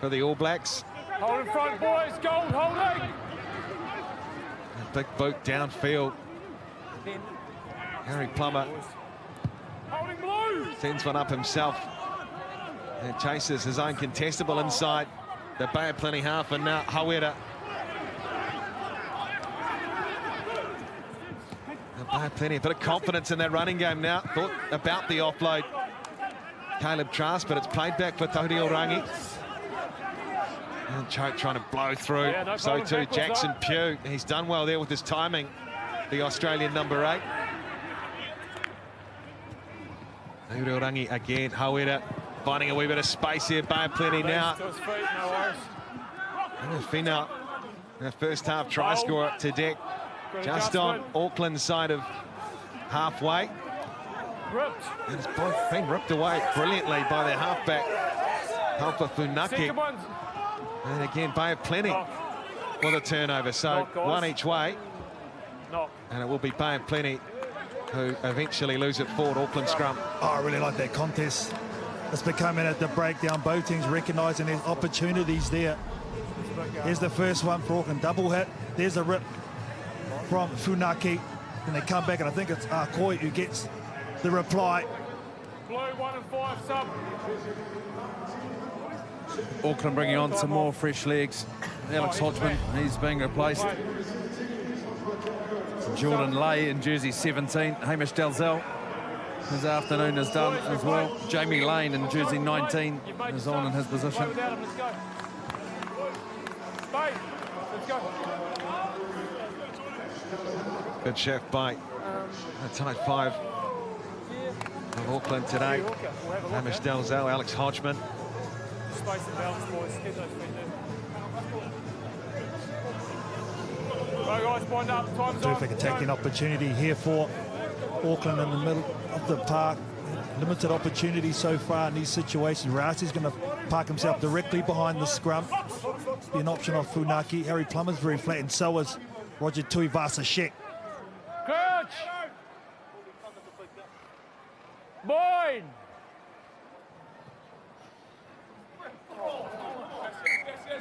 for the All Blacks. Hold in front, boys. Gold holding. A big boot downfield. Harry Plummer Holding blue. sends one up himself and chases his own contestable inside the Bay of Plenty half, and now Hawera. The Bay of Plenty, a bit of confidence in their running game now. Thought about the offload, Caleb Trask, but it's played back for Tahuriarangi. And Choke trying to blow through. Yeah, no So problem, too backwards, Jackson though. Pugh. He's done well there with his timing, the Australian number 8. Tahuriarangi again, Hawera finding a wee bit of space here. Bay of Plenty now. To his feet, no worries. And Fina, the first half try scorer to deck, Good just on adjustment. Auckland's side of halfway. Ripped. And it's both been ripped away brilliantly by their halfback, Halfa Funaki. Second one. And again, Bay of Plenty with a turnover. So Knock, guys. one each way. Knock. And it will be Bay of Plenty who eventually lose it forward. Auckland scrum. Oh, I really like that contest. It's becoming at the breakdown. Both teams recognising there's opportunities there. Here's the first one for Auckland, double hit. There's a rip from Funaki. And they come back, and I think it's Arkoi who gets the reply. Blue 1 and 5 sub. Auckland bringing on some more fresh legs. Alex Hodgman, he's being replaced. Jordan Lay in jersey 17. Hamish Dalzell, his afternoon is done as well. Jamie Lane in jersey 19 is on in his position. Without him, let's go. Bye. Let's go. Good chef by the tight 5 of Auckland today. Hamish Dalzell, Alex Hodgman. Space and balance, boys. Get those feet in. Go, guys, wind up. Time's on. Terrific attacking opportunity here for Auckland in the middle of the park. Limited opportunity so far in these situations. Rasi's going to park himself directly behind the scrum. Be an option off Funaki. Harry Plummer's very flat, and so is Roger Tuivasa-Sheck. Crouch. Boyd.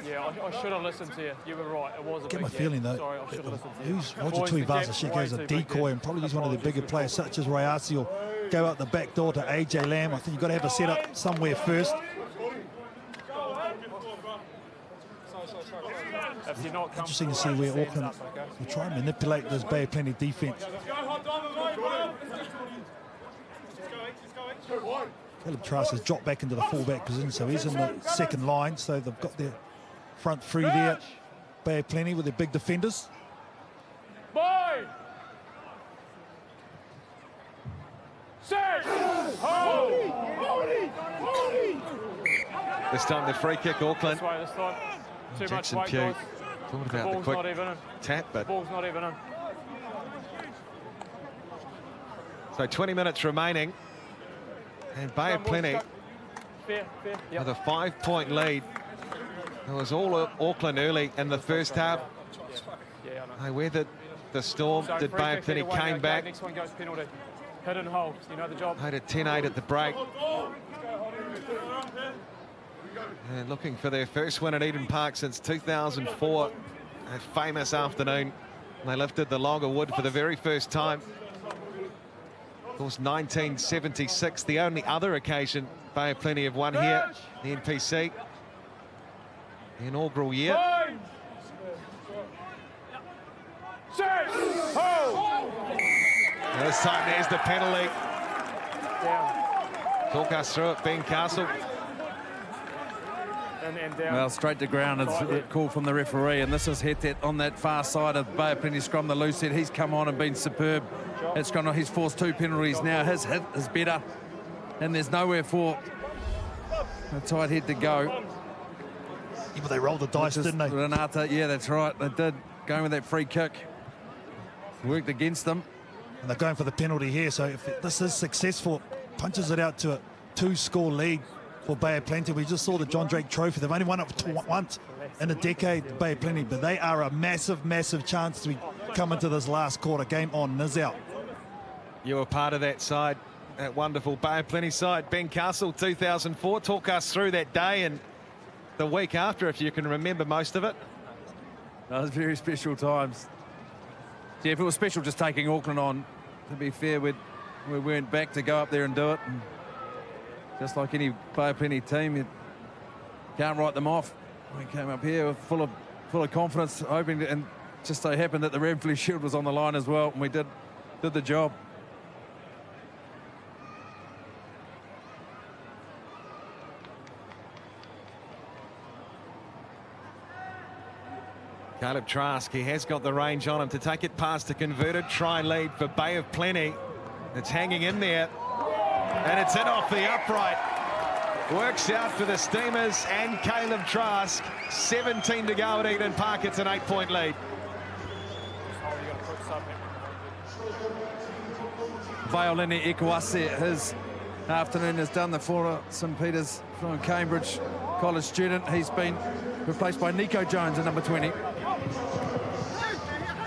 Yeah, I should have listened to you. You were right. It was a Get big my gap. feeling though, Sorry, I should have listened to you. who's Roger Boys, the gap's Tuivasa-Sheck way as a too big decoy, there. and probably he's one of the bigger Apologies, players, such as Rayasi will go out the back door to AJ Lamb. I think you've got to have a setup somewhere first. If you're not Interesting to see where Auckland will try and manipulate this Bay of Plenty defence. Caleb Trask has dropped back into the fullback position, so he's in the second line, so they've got their front three there. Bay of Plenty with their big defenders. Boy! Set! Hold! This time the free kick, Auckland. This way, this time. Too Jackson much weight, Pugh. guys. Thought The about the ball's quick not even in. tap, The but ball's not even in. so 20 minutes remaining. And Bay of Plenty Fair, fair. Yep. with a 5-point lead. It was all Auckland early in the first half. Yeah, I know. They weathered the storm. So Did free Bay kick of Plenty either way, came okay, back. Next one goes penalty. Hit and hold. You know the job. Made it 10-8 at the break. And looking for their first win at Eden Park since 2004. A famous afternoon. They lifted the log of wood for the very first time. Of course, 1976, the only other occasion Bay of Plenty have won here, the NPC. The inaugural year. Set! Hold! And this time there's the penalty. Down. Talk us through it, Ben Castle. And down. Well, straight to ground. It's a call from the referee, and this is Hetet on that far side of Bay of Plenty scrum, the loose head. He's come on and been superb at scrum. He's forced 2 penalties now. His hit is better. and there's nowhere for the tight head to go. Yeah, but they rolled the dice, didn't they? Renata, yeah, that's right. They did. Going with that free kick. Worked against them. And they're going for the penalty here, so if this is successful, punches it out to a 2-score lead for Bay of Plenty. We just saw the John Drake Trophy. They've only won it once in a decade, Bay of Plenty, but they are a massive, massive chance to come into this last quarter. Game on, Niz out. You were part of that side, that wonderful Bay of Plenty side. Ben Castle, 2004. Talk us through that day and the week after, if you can remember most of it. Those very special times. Yeah, if it was special just taking Auckland on, to be fair, we weren't back to go up there and do it. And just like any Bay of Plenty team, you can't write them off. We came up here full of confidence, hoping, and just so happened that the Ramfleet Shield was on the line as well, and we did the job. Caleb Trask, he has got the range on him to take it past a converted try lead for Bay of Plenty. It's hanging in there, and it's in off the upright. Works out for the Steamers and Caleb Trask. 17 to go at Eden Park. It's an 8-point lead. Violini Ikuase, his afternoon has done the for St Peter's from Cambridge college student. He's been replaced by Nico Jones at number 20.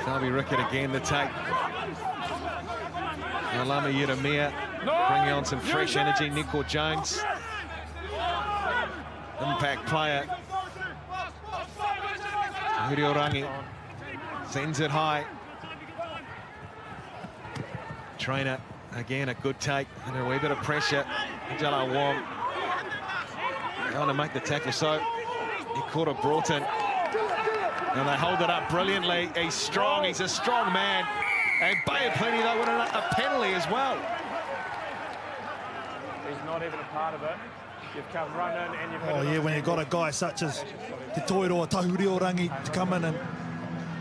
Selby Rickett again the take. Alama Yeramia bringing on some fresh energy. Nico Jones, impact player. Huriorangi sends it high. Trainer again, a good take and a wee bit of pressure. Angelo Wong going to make the tackle, so he caught a Broughton. And they hold it up brilliantly. He's strong, he's a strong man. And Bay of Plenty, they win a penalty as well. He's not even a part of it. You've come running and you've... Oh, yeah, when you've got a guy such as Te Toiroa Tahuriorangi to come in and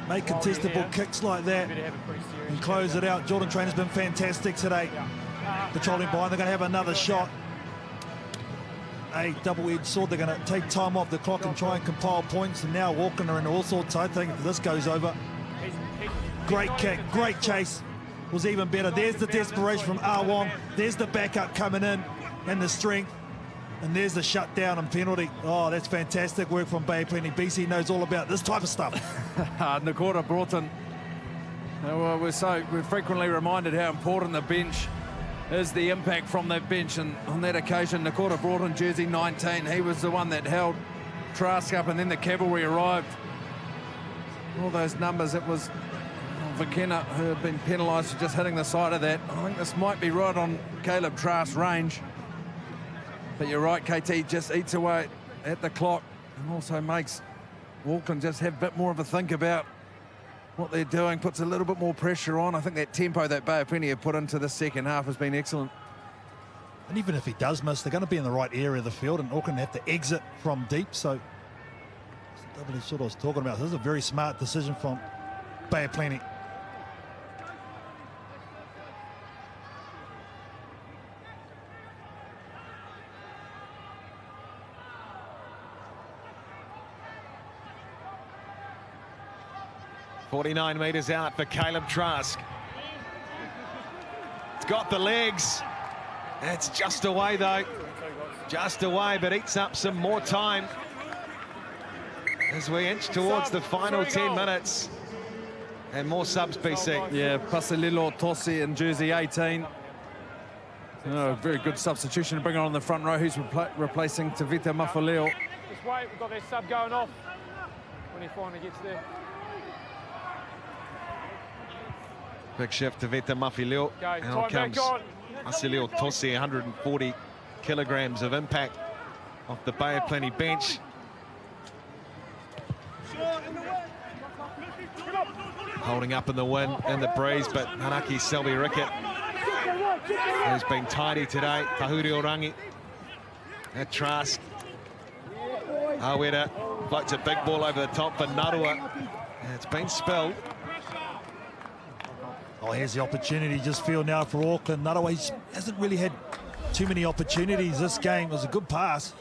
make contestable kicks like that and close it out. Jordan Trainer's been fantastic today. Patrolling behind, they're going to have another shot. A double-edged sword. They're going to take time off the clock and try and compile points, and now Auckland are in all sorts. I think if this goes over, great kick, great chase, was even better. There's the desperation from Ah Wong. There's the backup coming in and the strength, and there's the shutdown and penalty. Oh, that's fantastic work from Bay of Plenty. BC knows all about this type of stuff. Nakora Broughton. Well, we're frequently reminded how important the bench is, the impact from that bench, and on that occasion Nakora Broughton, jersey 19, he was the one that held Trask up, and then the cavalry arrived. All those numbers, it was Vakena who had been penalised for just hitting the side of that. I think this might be right on Caleb Trask's range, but you're right, KT just eats away at the clock and also makes Auckland just have a bit more of a think about what they're doing, puts a little bit more pressure on. I think that tempo that Bay of Plenty have put into the second half has been excellent. And even if he does miss, they're going to be in the right area of the field, and Auckland have to exit from deep. So that's what I was talking about. This is a very smart decision from Bay of Plenty. .49 metres out for Caleb Trask. It's got the legs. It's just away though. Just away, but eats up some more time as we inch towards the final 10 minutes. And more subs, BC. Yeah, Pasililo Tosi in jersey 18. Oh, very good substitution to bring on the front row. Who's replacing Tavita Mafaleo. Just wait, we've got their sub going off when he finally gets there. Big shift to Veta Mafileo. Now comes Marcelio Tosi, 140 kilograms of impact off the Bay of Plenty bench. Holding up in the wind and the breeze, but Hanaki Selby Rickett, who's been tidy today. Tahuri Orangi at Trask. Aweda floats a big ball over the top for Narua. It's been spilled. Oh, here's the opportunity, just feel now for Auckland. Narua hasn't really had too many opportunities this game. It was a good pass.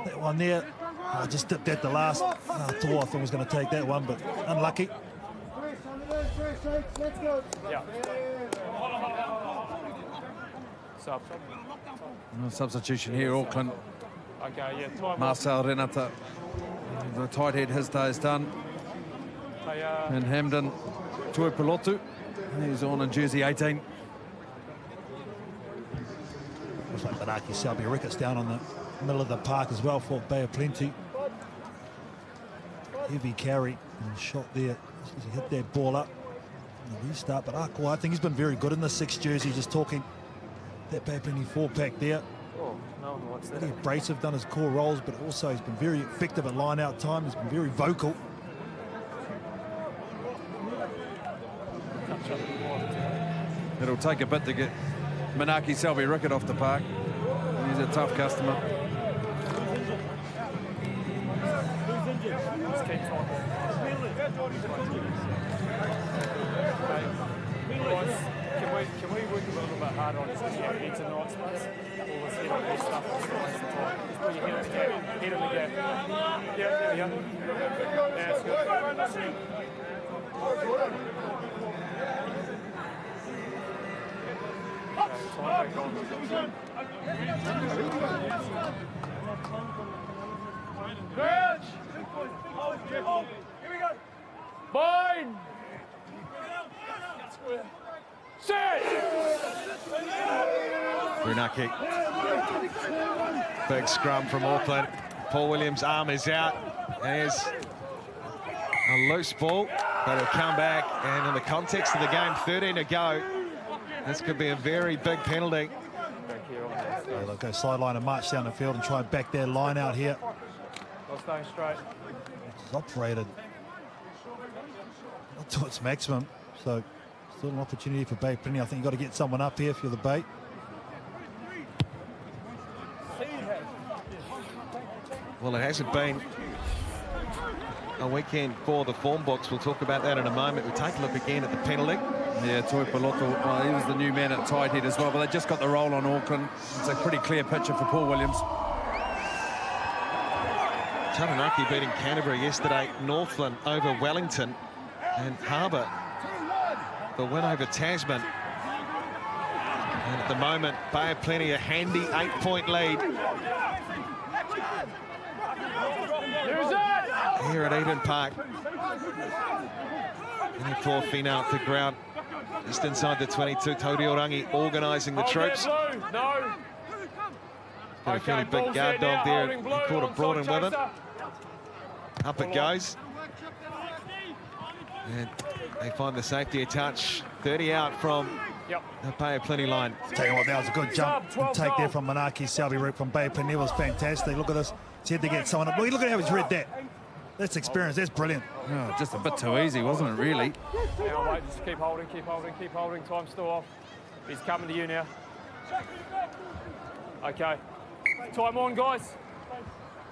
That one there, I just dipped at the last. I thought was going to take that one, but unlucky. Yeah. Substitution here, Auckland. Okay, yeah. Time Marcel Renata, the tight head, his day is done. And Hamden Tuipulotu, he's on in jersey 18. Looks like Manaki Selby Ricketts down on the middle of the park as well for Bay of Plenty. Heavy carry and shot there. He hit that ball up. And the restart, but Akua, I think he's been very good in the 6 jersey, just talking that Bay of Plenty 4-pack there. Oh, no one wants that. Very abrasive, done his core roles, but also he's been very effective at line-out time. He's been very vocal. It'll take a bit to get Manaki Selby Rickett off the park. He's a tough customer. Can we work a little bit harder on his head in the right space? Or his head on his stuff? Just put your head in the gap. Head in the gap. Yeah, there we go. Yeah, that's good. Bridge! Here we go! Bind! Set! Brunaki. Big scrum from Auckland. Paul Williams' arm is out. There's a loose ball, but it'll come back. And in the context of the game, 13 to go. This could be a very big penalty. Yeah, they'll go sideline and march down the field and try and back their line out here. Well, staying straight. It's operated not to its maximum, so still an opportunity for Bay Plenty. I think you've got to get someone up here if you're the Bay. Well, it hasn't been a weekend for the form books. We'll talk about that in a moment. We'll take a look again at the penalty. Yeah, Tuipulotu, well, he was the new man at tight head as well, but they just got the roll on Auckland. It's a pretty clear picture for Paul Williams. Taranaki beating Canterbury yesterday, Northland over Wellington, and Harbour the win over Tasman. And at the moment, Bay of Plenty a handy 8-point lead. Here at Eden Park. Any poor Fina out the ground. Just inside the 22, Todi Orangi organising the troops. No. Got a fairly big guard dog there. He caught a Broaden with him. Up it goes. And they find the safety a touch. 30 out from the Bay of Plenty line. Tell you what, that was a good jump and take there from Manaki Selby Rick from Bay of Plenty. It was fantastic. Look at this. He had to get someone up. Look at how he's read that. That's experience. That's brilliant. Oh, just a bit too easy, wasn't it, really? Now, wait, just keep holding, keep holding, keep holding. Time's still off. He's coming to you now. Okay. Time on, guys.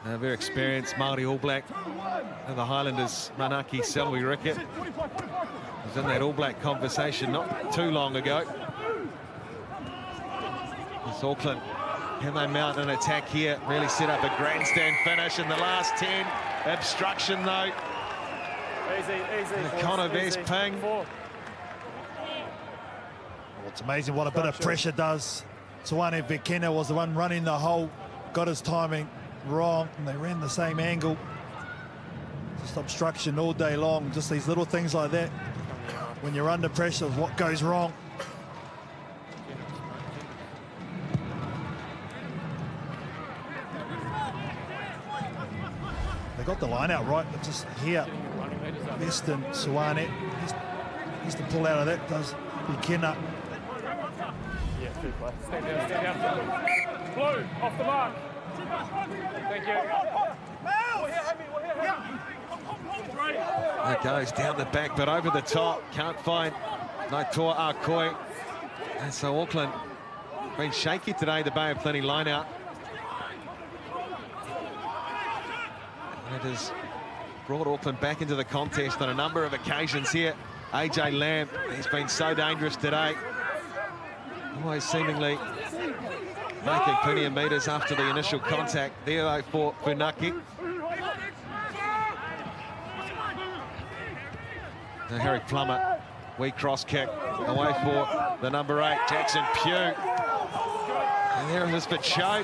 Very experienced Māori All Black of the Highlanders, Manaki Selby Rickett. Was in that All Black conversation not too long ago. It's Auckland. Can they mount an attack here? Really set up a grandstand finish in the last 10. Obstruction, though. Easy, easy. Conover's ping. Well, it's amazing what a bit of pressure does. Tawane Vekena was the one running the hole, got his timing wrong, and they ran the same angle. Just obstruction all day long. Just these little things like that. When you're under pressure, what goes wrong. They got the line out right, but just here, Weston Suwane needs to pull out of that, does Vekena. Yeah, good play. Stand down, stand down. Blue, off the mark. Thank you. It goes down the back, but over the top. Can't find Naitoa Akoi. And so Auckland been shaky today, the Bay of Plenty line out. And it has brought Auckland back into the contest on a number of occasions here. AJ Lamb, he's been so dangerous today. Always seemingly making plenty of metres after the initial contact there though for Funaki. Now Harry Plummer, weak cross kick away for the number 8, Jackson Pugh. And there it is for Cho.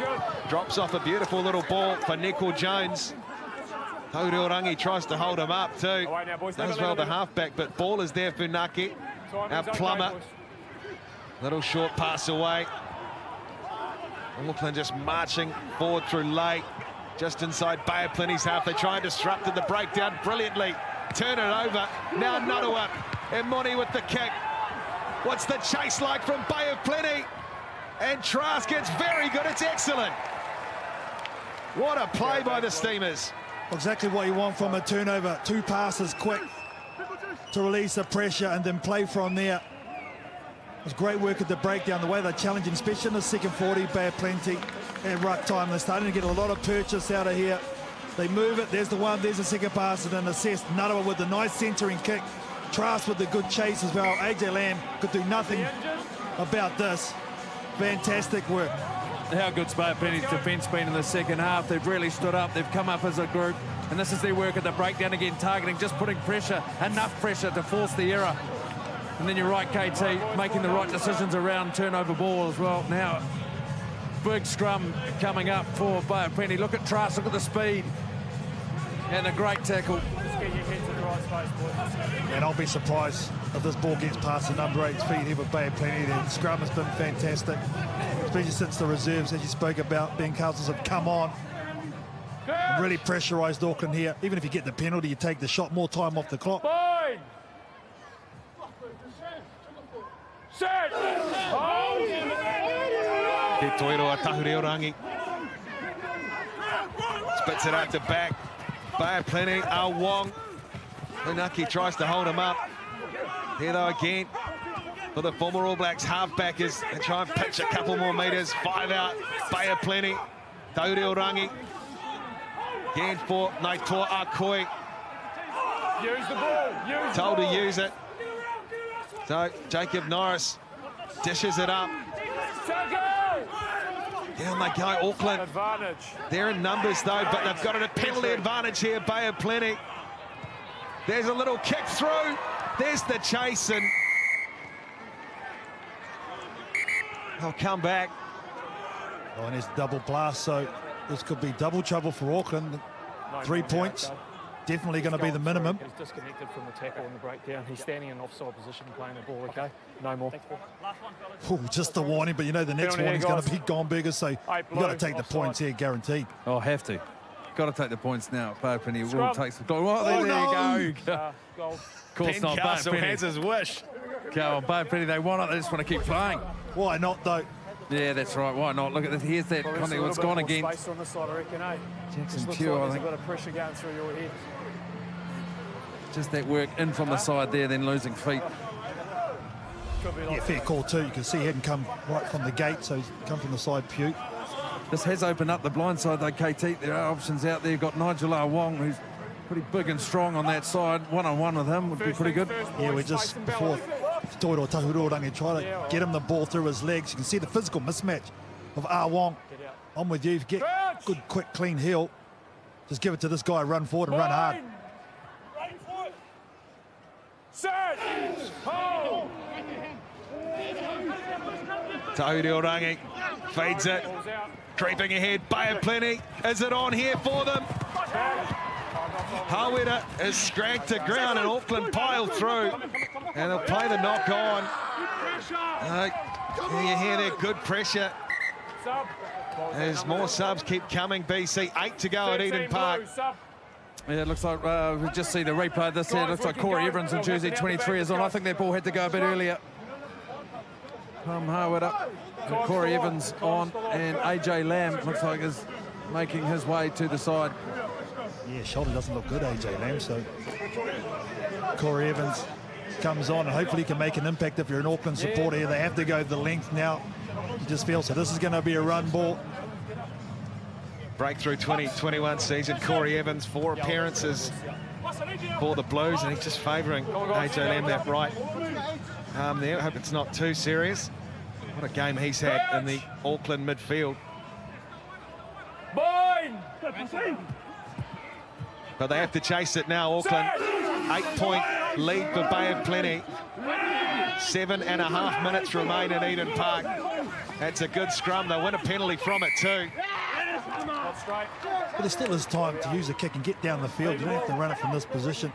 Drops off a beautiful little ball for Nickel Jones. Tauriorangi tries to hold him up too. Does well the halfback, but ball is there for Funaki. Now Plummer. Little short pass away. Auckland just marching forward through late. Just inside Bay of Plenty's half. They try and disrupt the breakdown brilliantly. Turn it over. Now Nuttawap. And Monty with the kick. What's the chase like from Bay of Plenty? And Trask gets very good. It's excellent. What a play by the Steamers. Exactly what you want from a turnover. 2 passes quick to release the pressure and then play from there. It was great work at the breakdown, the way they're challenging, especially in the second 40, Bay of Plenty at ruck time. They're starting to get a lot of purchase out of here. They move it, there's the one, there's the second pass, and then assist. Nuttawap with the nice centering kick. Trask with the good chase as well. AJ Lamb could do nothing about this. Fantastic work. How good's Bay of Plenty's defence been in the second half? They've really stood up. They've come up as a group. And this is their work at the breakdown again, targeting, just putting pressure, enough pressure to force the error. And then you're right, KT, making the right decisions around turnover ball as well. Now, big scrum coming up for Bay of Plenty. Look at Trask, look at the speed. And a great tackle. Just get your heads in the right space, boys. And I'll be surprised if this ball gets past the number 8's feet here with Bay of Plenty. The scrum has been fantastic, especially since the reserves, as you spoke about, Ben Castles have come on. And really pressurised Auckland here. Even if you get the penalty, you take the shot, more time off the clock. Fine. Set. Hold. Te Toiroa Tauriorangi. Spits it out the back. Bay of Plenty, Wong. Funaki tries to hold him up. Here though again for the former All Blacks halfbackers. They try and pitch a couple more metres. 5 out, Bay of Plenty. Tauriorangi. Again for Naitoa Akoi. Use the ball. Told to use it. So Jacob Norris dishes it up. Down they go, Auckland. Advantage. They're in numbers though, but they've got a penalty advantage here, Bay of Plenty. There's a little kick through. There's the chase, and they'll come back. Oh, and there's double blast, so this could be double trouble for Auckland. 3 points, definitely going to be the minimum. He's disconnected from the tackle in the breakdown. He's standing in offside position playing the ball, okay? No more. Ooh, just the warning, but you know the next Penalty warning's here, going to be gone bigger, so you've got to take the offside. points here, guaranteed. Oh, have to. Got to take the points now. Bay of Plenty will Scrum. take some goal. Oh, there you go. Goal. Of course Ben not. Castle Bay of has Plenty. his wish. Go on, Bay of Plenty, they want it. They just want to keep playing. Why not, though? Yeah, that's right. Why not? Look at this. Here's that Well, contact. there's What's a little gone bit more again. space on the side, I reckon, eh? Jackson Just looks Pugh, like I there's think. a bit of pressure going through your head. Just that work in from the side there, then losing feet. Could be Yeah, like fair call too. You can see he hadn't come right from the gate, so he's come from the side pew. This has opened up the blind side though, KT. There are options out there. You've got Nigel Wong, who's pretty big and strong on that side. One-on-one with him would be pretty good. Yeah, we're just before Toiro Tahurorangi try to get him the ball through his legs. You can see the physical mismatch of Wong. I'm with you. Get good, quick, clean heel. Just give it to this guy, run forward and run hard. Set. Hold. Tauriorangi feeds it. Creeping ahead, Bay of Plenty. Is it on here for them? Hawera is scragged to ground and Auckland pile through. And they'll play the knock on. You hear that good pressure. As more subs keep coming, BC. 8 to go at Eden Park. Yeah, it looks like we just see the replay of this here. It looks like Corey Evans in jersey 23 is on. I think that ball had to go a bit earlier. Harwood up. And Corey Evans on, and AJ Lamb looks like is making his way to the side. Yeah, shoulder doesn't look good, AJ Lamb, so Corey Evans comes on and hopefully he can make an impact. If you're an Auckland supporter here, they have to go the length now. You just feel so this is going to be a run ball. Breakthrough 2021 season, Corey Evans, 4 appearances for the Blues, and he's just favouring AJ Lamb that right arm there. I hope it's not too serious. What a game he's had in the Auckland midfield. But they have to chase it now, Auckland. 8-point lead for Bay of Plenty. 7.5 minutes remain in Eden Park. That's a good scrum. They'll win a penalty from it too. But there still is time to use the kick and get down the field. You don't have to run it from this position.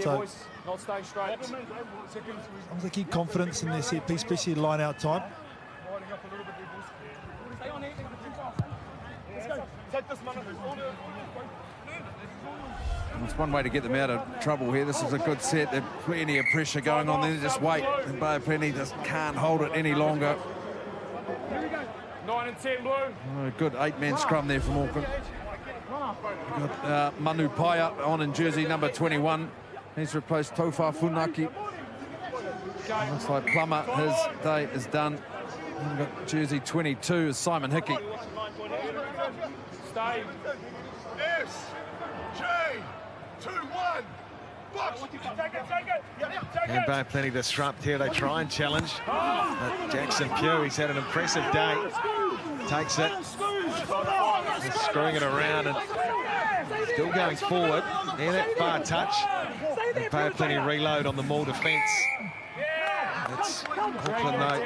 So Not staying straight. I'm going to keep confidence in their set piece, especially line out time. It's one way to get them out of trouble here. This is a good set. There's plenty of pressure going on there. Just wait. And Bay of Plenty just can't hold it any longer. 9 and 10 blue. Oh, a good 8-man scrum there from Auckland. Got Manu Paia on in jersey number 21. He's replaced Tofa Funaki. Looks like Plummer, his day is done. And we've got jersey 22 is Simon Hickey. Stay. Yes. J. 2-1. Box. Take it. And Bay of Plenty disrupt here. They try and challenge. But Jackson Pugh, he's had an impressive day. Takes it. He's screwing it around and still going forward. Near that far touch. And Bay of Plenty reload on the Maul defence. It's Auckland though.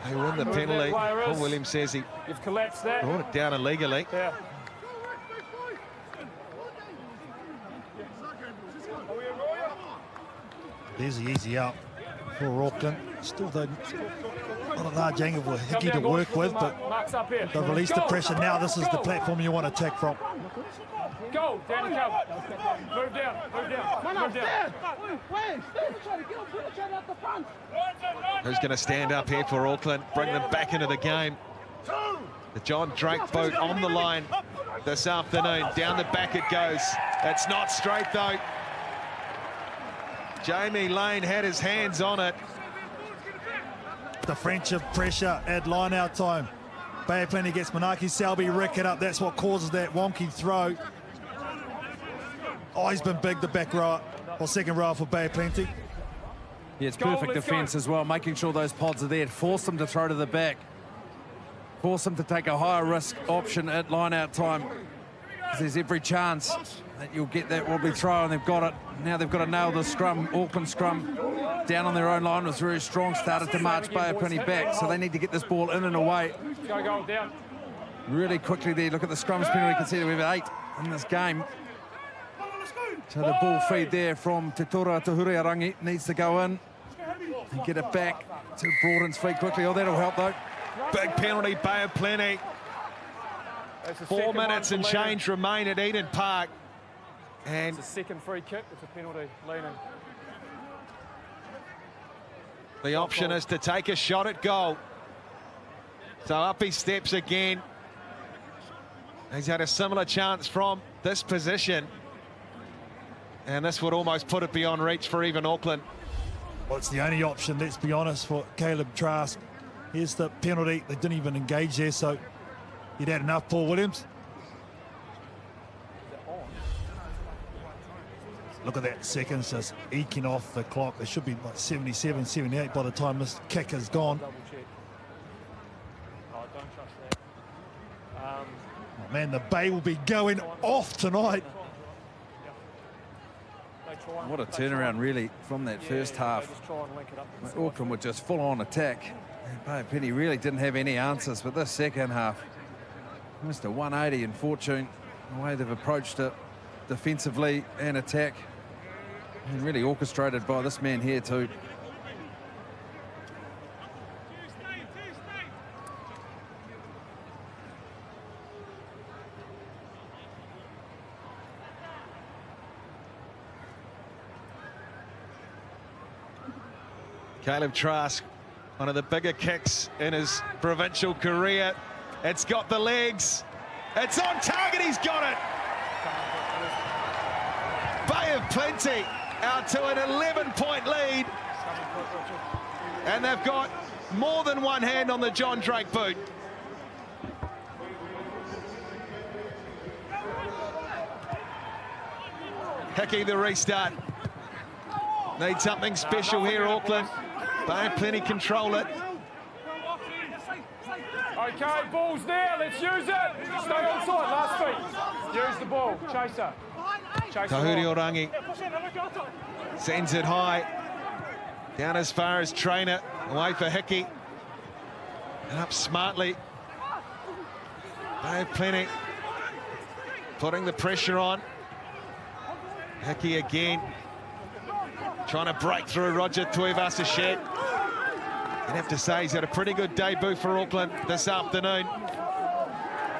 They win the penalty. Paul Williams says he brought it down illegally. Yeah. There's the easy out for Auckland. Still though, not a large angle for Hickey to work with, but they've released the pressure. Now this is the platform you want to attack from. Go, down the cover. Move down, move down, move down. Who's going to stand up here for Auckland? Bring them back into the game. The John Drake boat on the line this afternoon. Down the back it goes. It's not straight though. Jamie Lane had his hands on it. The friendship pressure at line out time. Bay of Plenty gets Manaki Selby Rickett up. That's what causes that wonky throw. Oh, he's been big, the back row, or second row for Bay of Plenty. Yeah, it's perfect defence as well, making sure those pods are there. Force them to throw to the back. Force them to take a higher risk option at line out time. There's every chance that you'll get that wobbly throw, and they've got it. Now they've got to nail the scrum. Auckland scrum down on their own line was very strong, started to march Bay of Plenty back, so they need to get this ball in and away. Go, down. Really quickly there, look at the scrums penalty. You can see that we've 8 in this game. So the ball feed there from Te Tora Tahuriarangi needs to go in and get it back to Broaden's feet quickly. Oh, that'll help though. Big penalty, Bay of Plenty. 4 minutes and change remain at Eden Park. And it's a second free kick. It's a penalty. Leaning. the option is to take a shot at goal. So up he steps again. He's had a similar chance from this position. And this would almost put it beyond reach for even Auckland. Well, it's the only option, let's be honest, for Caleb Trask. Here's the penalty. They didn't even engage there, so he'd had enough, Paul Williams. Look at that, seconds just eking off the clock. There should be like 77, 78 by the time this kick is gone. Oh, man, the Bay will be going off tonight. What a turnaround, really, from that first half. Auckland were just full-on attack. Bay of Plenty really didn't have any answers, but this second half, Mr. 180 in fortune, the way they've approached it defensively and attack, and really orchestrated by this man here too. Caleb Trask, one of the bigger kicks in his provincial career. It's got the legs. It's on target, he's got it. Bay of Plenty out to an 11-point lead. And they've got more than one hand on the John Drake boot. Hickey the restart. Need something special here, Auckland. Bay of Plenty control it. Okay, ball's there. Let's use it. Stay on side. Last feet. Use the ball. Chaser. Tahuri Orangi sends it high. Down as far as Trainer. Away for Hickey. And up smartly. They have plenty. Putting the pressure on. Hickey again. Trying to break through Roger Tuivasa-Shed. You'd have to say he's had a pretty good debut for Auckland this afternoon.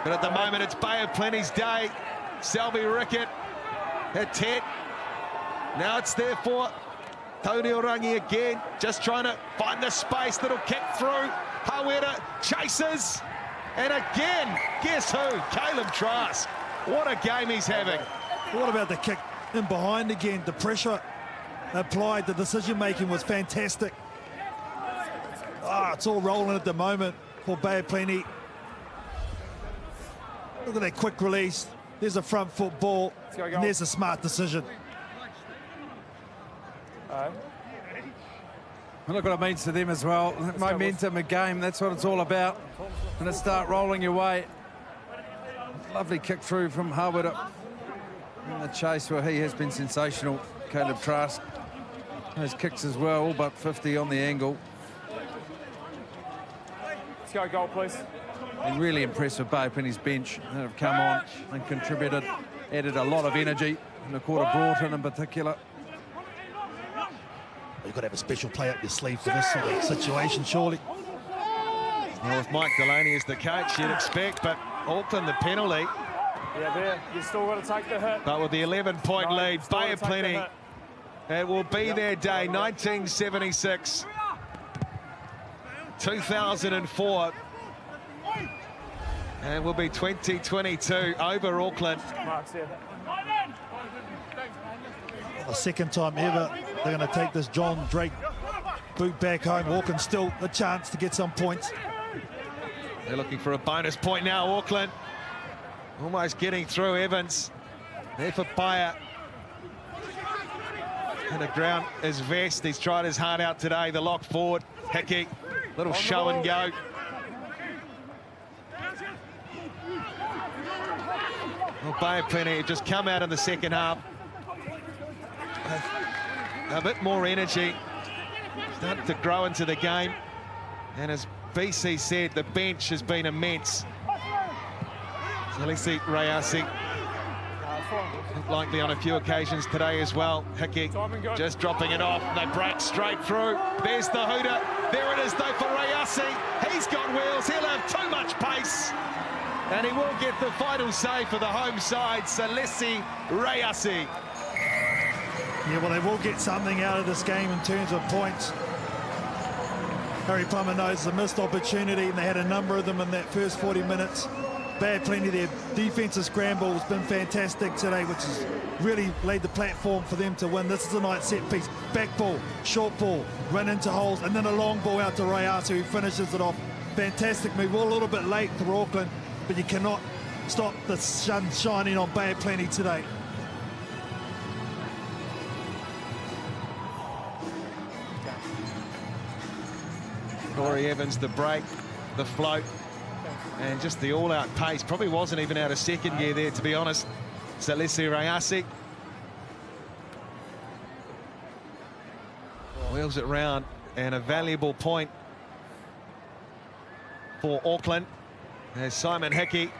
But at the moment, it's Bay of Plenty's day. Selby Rickett, Hatet. Now it's there for Tauriorangi again. Just trying to find the space that'll kick through. Hawera chases. And again, guess who? Caleb Trask. What a game he's having. What about the kick in behind again? The pressure applied, the decision-making was fantastic. It's all rolling at the moment for Bay of Plenty. Look at that quick release. There's a front foot ball, and there's a smart decision. Look what it means to them as well. Momentum, a game, that's what it's all about. And to start rolling your way. Lovely kick through from Harwood in the chase where he has been sensational. Caleb Trask. Those kicks as well, all but 50 on the angle. Let's go, goal, please. Been really impressed with Bay of Plenty's bench that have come on and contributed, added a lot of energy. And the quarter brought in particular. You've got to have a special play up your sleeve for this sort of situation, surely. Well, with Mike Delaney as the coach, you'd expect, but Auckland the penalty. Yeah, there. You still got to take the hit. But with the 11-point lead, Bay of Plenty, it will be their day. 1976, 2004, and will be 2022 over Auckland. The second time ever they're going to take this John Drake boot back home. Auckland still a chance to get some points. They're looking for a bonus point now, Auckland. Almost getting through Evans. There for Bayer. And the ground is Vest. He's tried his heart out today. The lock forward. Hickey. Little show and go. Well, Bay of Plenty have just come out in the second half. A bit more energy. Starting to grow into the game. And as BC said, the bench has been immense. Alexi Rayasi, likely on a few occasions today as well. Hickey just dropping it off. They break straight through. There's the hooter. There it is though for Rayasi. He's got wheels. He'll have too much pace. And he will get the final save for the home side, Alexi Rayasi. Yeah, well, they will get something out of this game in terms of points. Harry Plummer knows the missed opportunity, and they had a number of them in that first 40 minutes. Bay of Plenty, their defensive scramble has been fantastic today, which has really laid the platform for them to win. This is a nice set piece. Back ball, short ball, run into holes, and then a long ball out to Rayasi, who finishes it off. Fantastic move. Well, a little bit late for Auckland, but you cannot stop the sun shining on Bay of Plenty today. Corey Evans, the break, the float, and just the all-out pace. Probably wasn't even out of second gear there, to be honest. Alexi Rayasi wheels it round, and a valuable point for Auckland as Simon Hickey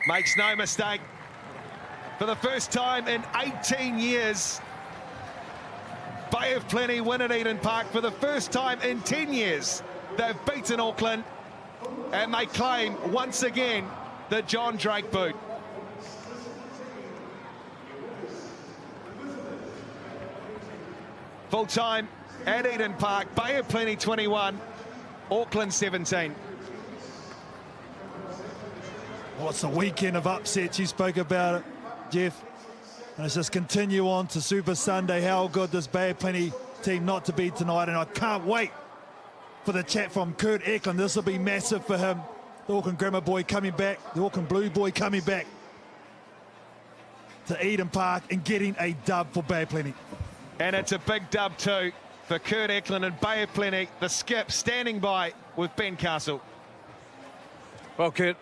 makes no mistake. For the first time in 18 years, Bay of Plenty win at Eden Park. For the first time in 10 years, they've beaten Auckland, and they claim once again the John Drake boot. Full time at Eden Park, Bay of Plenty 21, Auckland 17. Well, it's a weekend of upsets. You spoke about it, Jeff. And it's just continue on to Super Sunday. How good this Bay of Plenty team not to beat tonight, and I can't wait for the chat from Kurt Eklund. This will be massive for him. The Auckland Grammar boy coming back, the Auckland Blue boy coming back to Eden Park and getting a dub for Bay of Plenty. And it's a big dub too for Kurt Eklund and Bay of Plenty. The skip standing by with Ben Castle. Well, Kurt,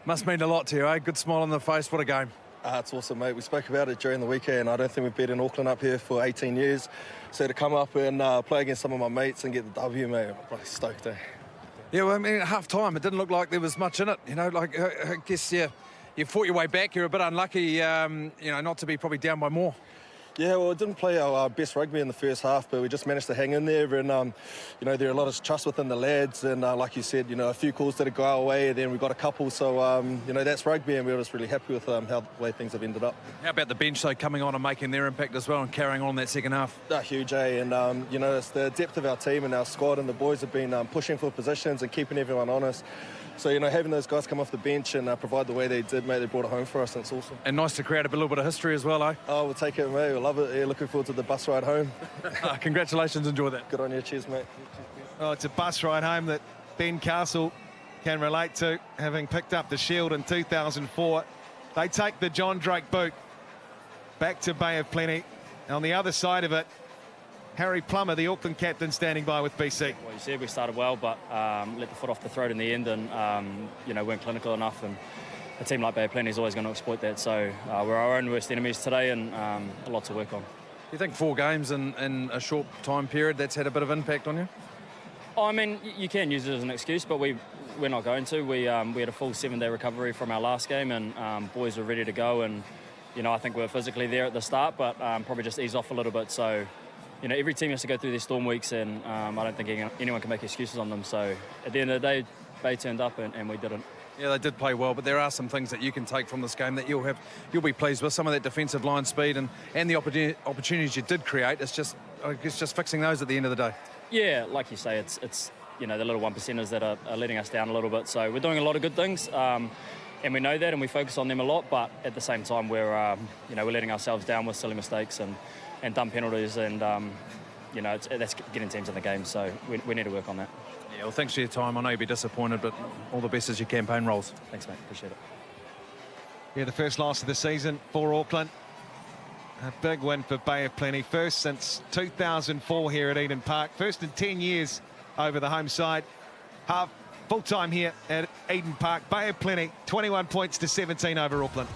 must mean a lot to you, eh? Good smile on the face. What a game. It's awesome, mate. We spoke about it during the weekend. I don't think we've been in Auckland up here for 18 years. So to come up and play against some of my mates and get the W, mate, I'm probably stoked, eh? Yeah, well, I mean, at half-time, it didn't look like there was much in it. You know, like, I guess, yeah, you fought your way back. You're a bit unlucky, you know, not to be probably down by more. Yeah, well, we didn't play our best rugby in the first half, but we just managed to hang in there. And, you know, there are a lot of trust within the lads. And like you said, you know, a few calls didn't go our way, and then we got a couple. So, you know, that's rugby, and we were just really happy with how the way things have ended up. How about the bench, though, coming on and making their impact as well and carrying on that second half? Huge, eh? And, you know, it's the depth of our team and our squad, and the boys have been pushing for positions and keeping everyone honest. So, you know, having those guys come off the bench and provide the way they did, mate, they brought it home for us, and it's awesome. And nice to create a little bit of history as well, eh? Oh, we'll take it, mate. We'll love it. Yeah, looking forward to the bus ride home. Congratulations, enjoy that. Good on you. Cheers, mate. Oh, it's a bus ride home that Ben Castle can relate to, having picked up the Shield in 2004. They take the John Drake boot back to Bay of Plenty. On the other side of it, Harry Plummer, the Auckland captain, standing by with BC. Well, you said we started well, but let the foot off the throat in the end, and you know, weren't clinical enough. And a team like Bay of Plenty is always going to exploit that. So we're our own worst enemies today, and a lot to work on. Do you think 4 games in a short time period, that's had a bit of impact on you? Oh, I mean, you can use it as an excuse, but we're not going to. We had a full 7-day recovery from our last game, and boys were ready to go. And you know, I think we were physically there at the start, but probably just ease off a little bit. So, you know, every team has to go through their storm weeks, and I don't think anyone can make excuses on them. So at the end of the day, Bay turned up and we didn't. Yeah, they did play well, but there are some things that you can take from this game that you'll be pleased with. Some of that defensive line speed and the opportunities you did create. It's just, I guess, just fixing those at the end of the day. Yeah, like you say, it's you know, the little 1%ers that are letting us down a little bit. So we're doing a lot of good things, and we know that, and we focus on them a lot. But at the same time, we're you know, we're letting ourselves down with silly mistakes and dumb penalties, and you know, that's getting teams in the game. So we need to work on that. Yeah, well, thanks for your time. I know you'll be disappointed, but all the best as your campaign rolls. Thanks, mate. Appreciate it. Yeah, the first loss of the season for Auckland. A big win for Bay of Plenty. First since 2004 here at Eden Park. First in 10 years over the home side. Half full-time here at Eden Park. Bay of Plenty, 21 points to 17 over Auckland.